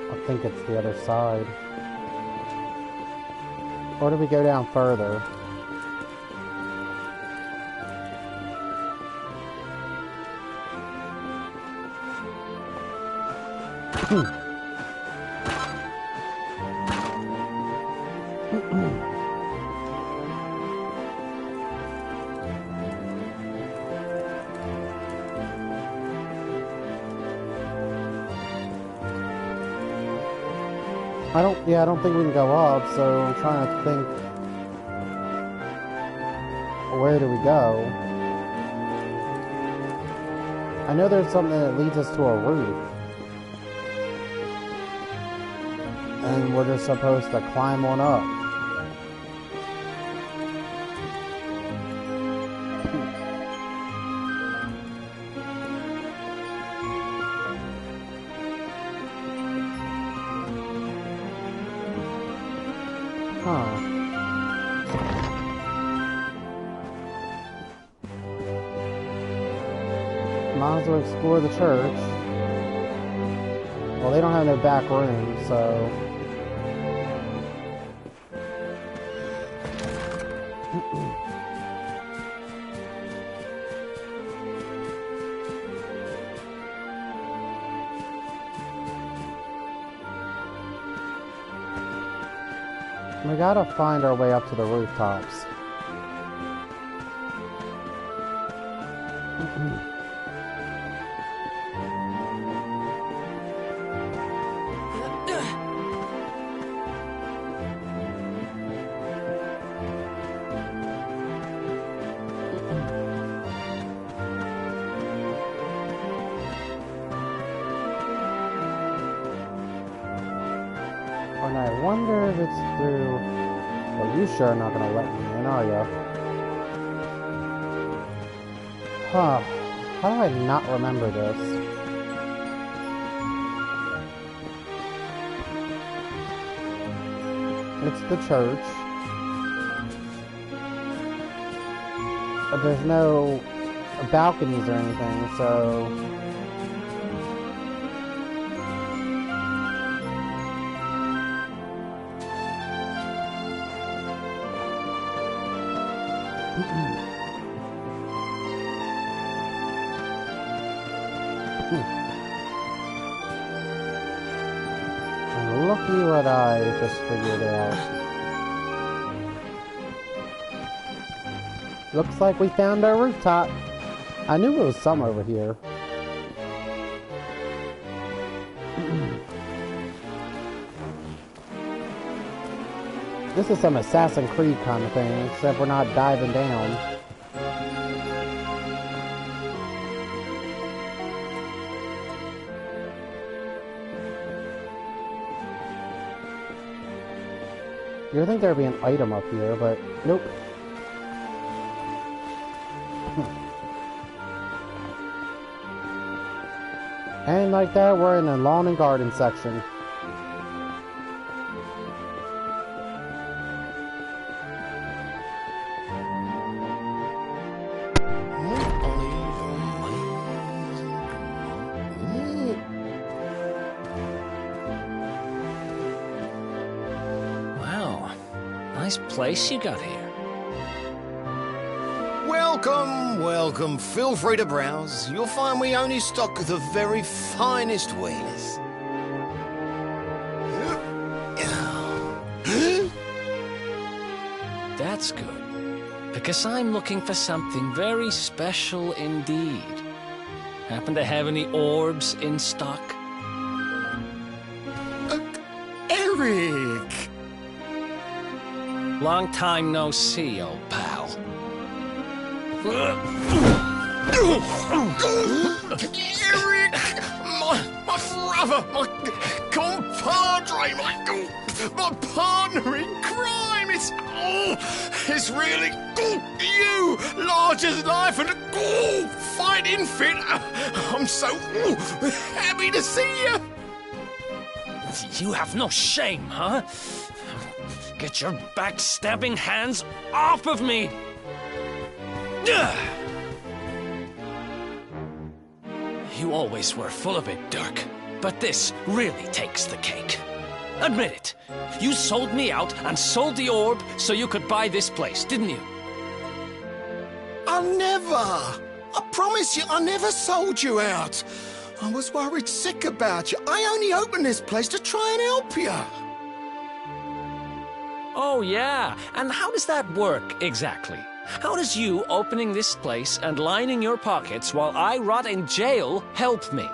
I think it's the other side. Or do we go down further? I don't think we can go up, so I'm trying to think, where do we go? I know there's something that leads us to a roof. And we're just supposed to climb on up. Huh. Might as well explore the church. Well, they don't have no back room, so... We gotta find our way up to the rooftops. And I wonder if it's through... Well, you sure are not gonna let me in, are ya? Huh. How do I not remember this? It's the church. But there's no balconies or anything, so... And looky what I just figured out. Looks like we found our rooftop. I knew it was some over here. This is some Assassin's Creed kind of thing, except we're not diving down. You'd think there'd be an item up here, but nope. And like that, we're in the lawn and garden section. Nice place you got here. Welcome, welcome. Feel free to browse. You'll find we only stock the very finest wares. That's good, because I'm looking for something very special indeed. Happen to have any orbs in stock? Eric! Long time no see, old pal. Eric! My brother, my compadre, my partner in crime! It's really you! Large as life and fighting fit! I'm so happy to see you! You have no shame, huh? Get your backstabbing hands off of me! You always were full of it, Dirk, but this really takes the cake. Admit it. You sold me out and sold the orb so you could buy this place, didn't you? I never! I promise you, I never sold you out. I was worried sick about you. I only opened this place to try and help you. Oh, yeah. And how does that work, exactly? How does you opening this place and lining your pockets while I rot in jail help me?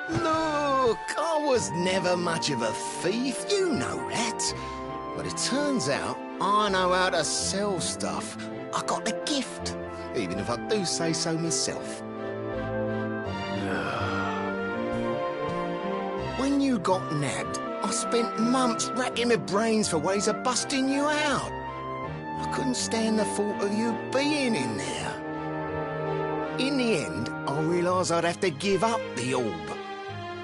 Look, I was never much of a thief, you know that. But it turns out I know how to sell stuff. I got a gift, even if I do say so myself. When you got nabbed, I spent months racking my brains for ways of busting you out. I couldn't stand the thought of you being in there. In the end, I realised I'd have to give up the orb.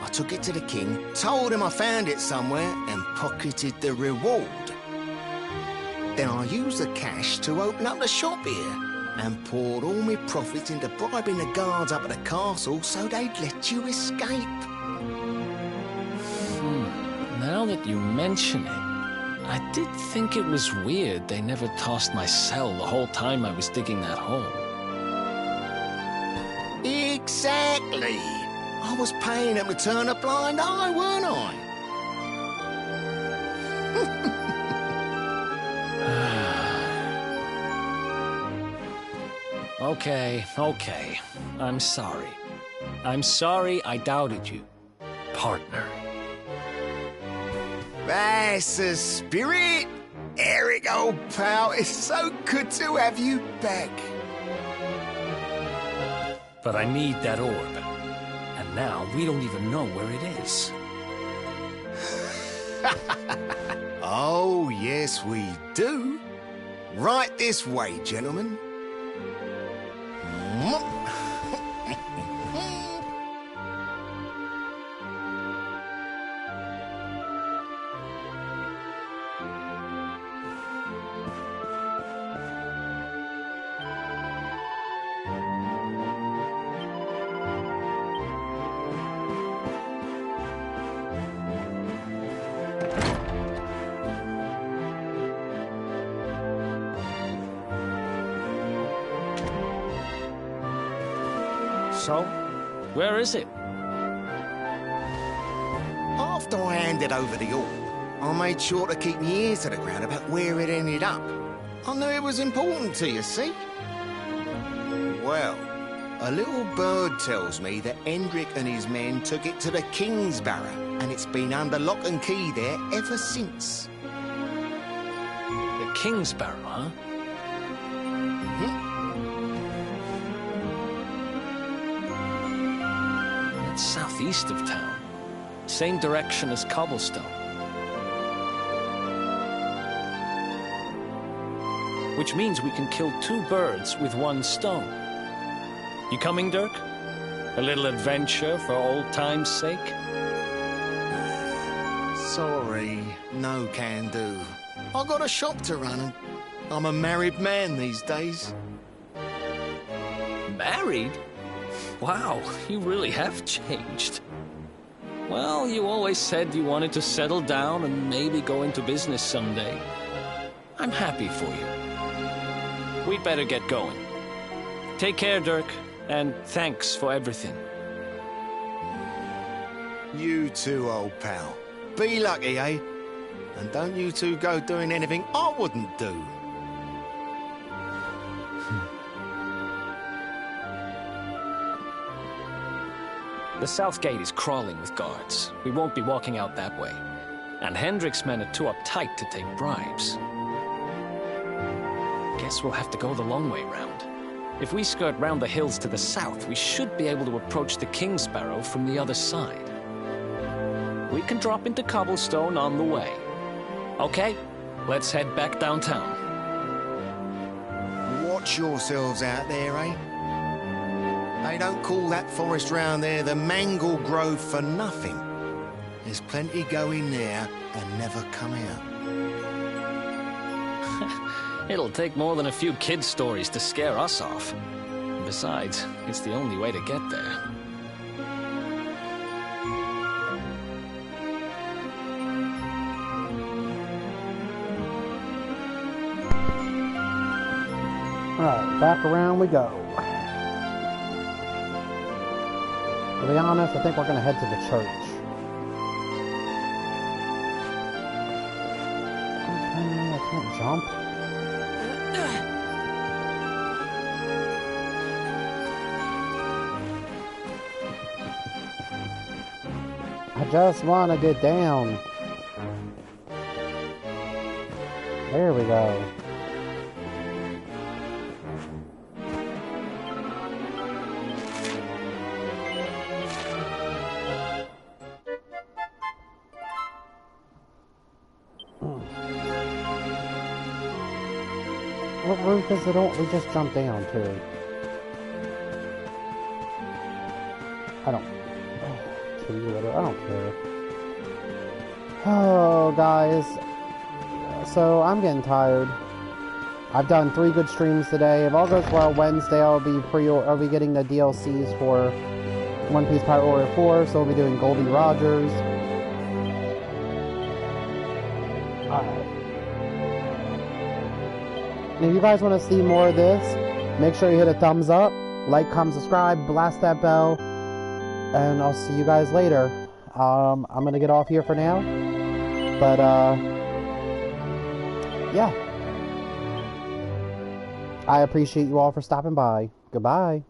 I took it to the king, told him I found it somewhere, and pocketed the reward. Then I used the cash to open up the shop here, and poured all my profits into bribing the guards up at the castle so they'd let you escape. Now that you mention it, I did think it was weird they never tossed my cell the whole time I was digging that hole. Exactly. I was paying them to turn a blind eye, weren't I? Okay. I'm sorry. I'm sorry I doubted you, partner. That's the spirit. Eric, old pal, it's so good to have you back. But I need that orb. And now we don't even know where it is. Oh, yes, we do. Right this way, gentlemen. So, where is it? After I handed over the orb, I made sure to keep my ears to the ground about where it ended up. I knew it was important to you, see? Well, a little bird tells me that Hendrik and his men took it to the King's Barrow, and it's been under lock and key there ever since. The King's Barrow, huh? It's southeast of town. Same direction as Cobblestone. Which means we can kill two birds with one stone. You coming, Dirk? A little adventure for old time's sake? Sorry, no can do. I got a shop to run and I'm a married man these days. Married? Wow, you really have changed. Well, you always said you wanted to settle down and maybe go into business someday. I'm happy for you. We'd better get going. Take care, Dirk, and thanks for everything. You too, old pal. Be lucky, eh? And don't you two go doing anything I wouldn't do. The south gate is crawling with guards. We won't be walking out that way. And Hendrik's men are too uptight to take bribes. Guess we'll have to go the long way round. If we skirt round the hills to the south, we should be able to approach the King's Barrow from the other side. We can drop into Cobblestone on the way. Okay, let's head back downtown. Watch yourselves out there, eh? They don't call that forest round there the Mangle Grove for nothing. There's plenty go in there and never come out. It'll take more than a few kid stories to scare us off. Besides, it's the only way to get there. Alright, back around we go. To be honest, I think we're gonna head to the church. I can't jump. I just want to get down. There we go. What roof is it on? We just jumped down to. I don't care. Oh, guys. So, I'm getting tired. I've done 3 good streams today. If all goes well, Wednesday I'll be getting the DLCs for One Piece Pirate Warrior 4, so we'll be doing Goldie Rogers. Alright. If you guys want to see more of this, make sure you hit a thumbs up, like, comment, subscribe, blast that bell, and I'll see you guys later. I'm gonna get off here for now, but yeah. I appreciate you all for stopping by. Goodbye.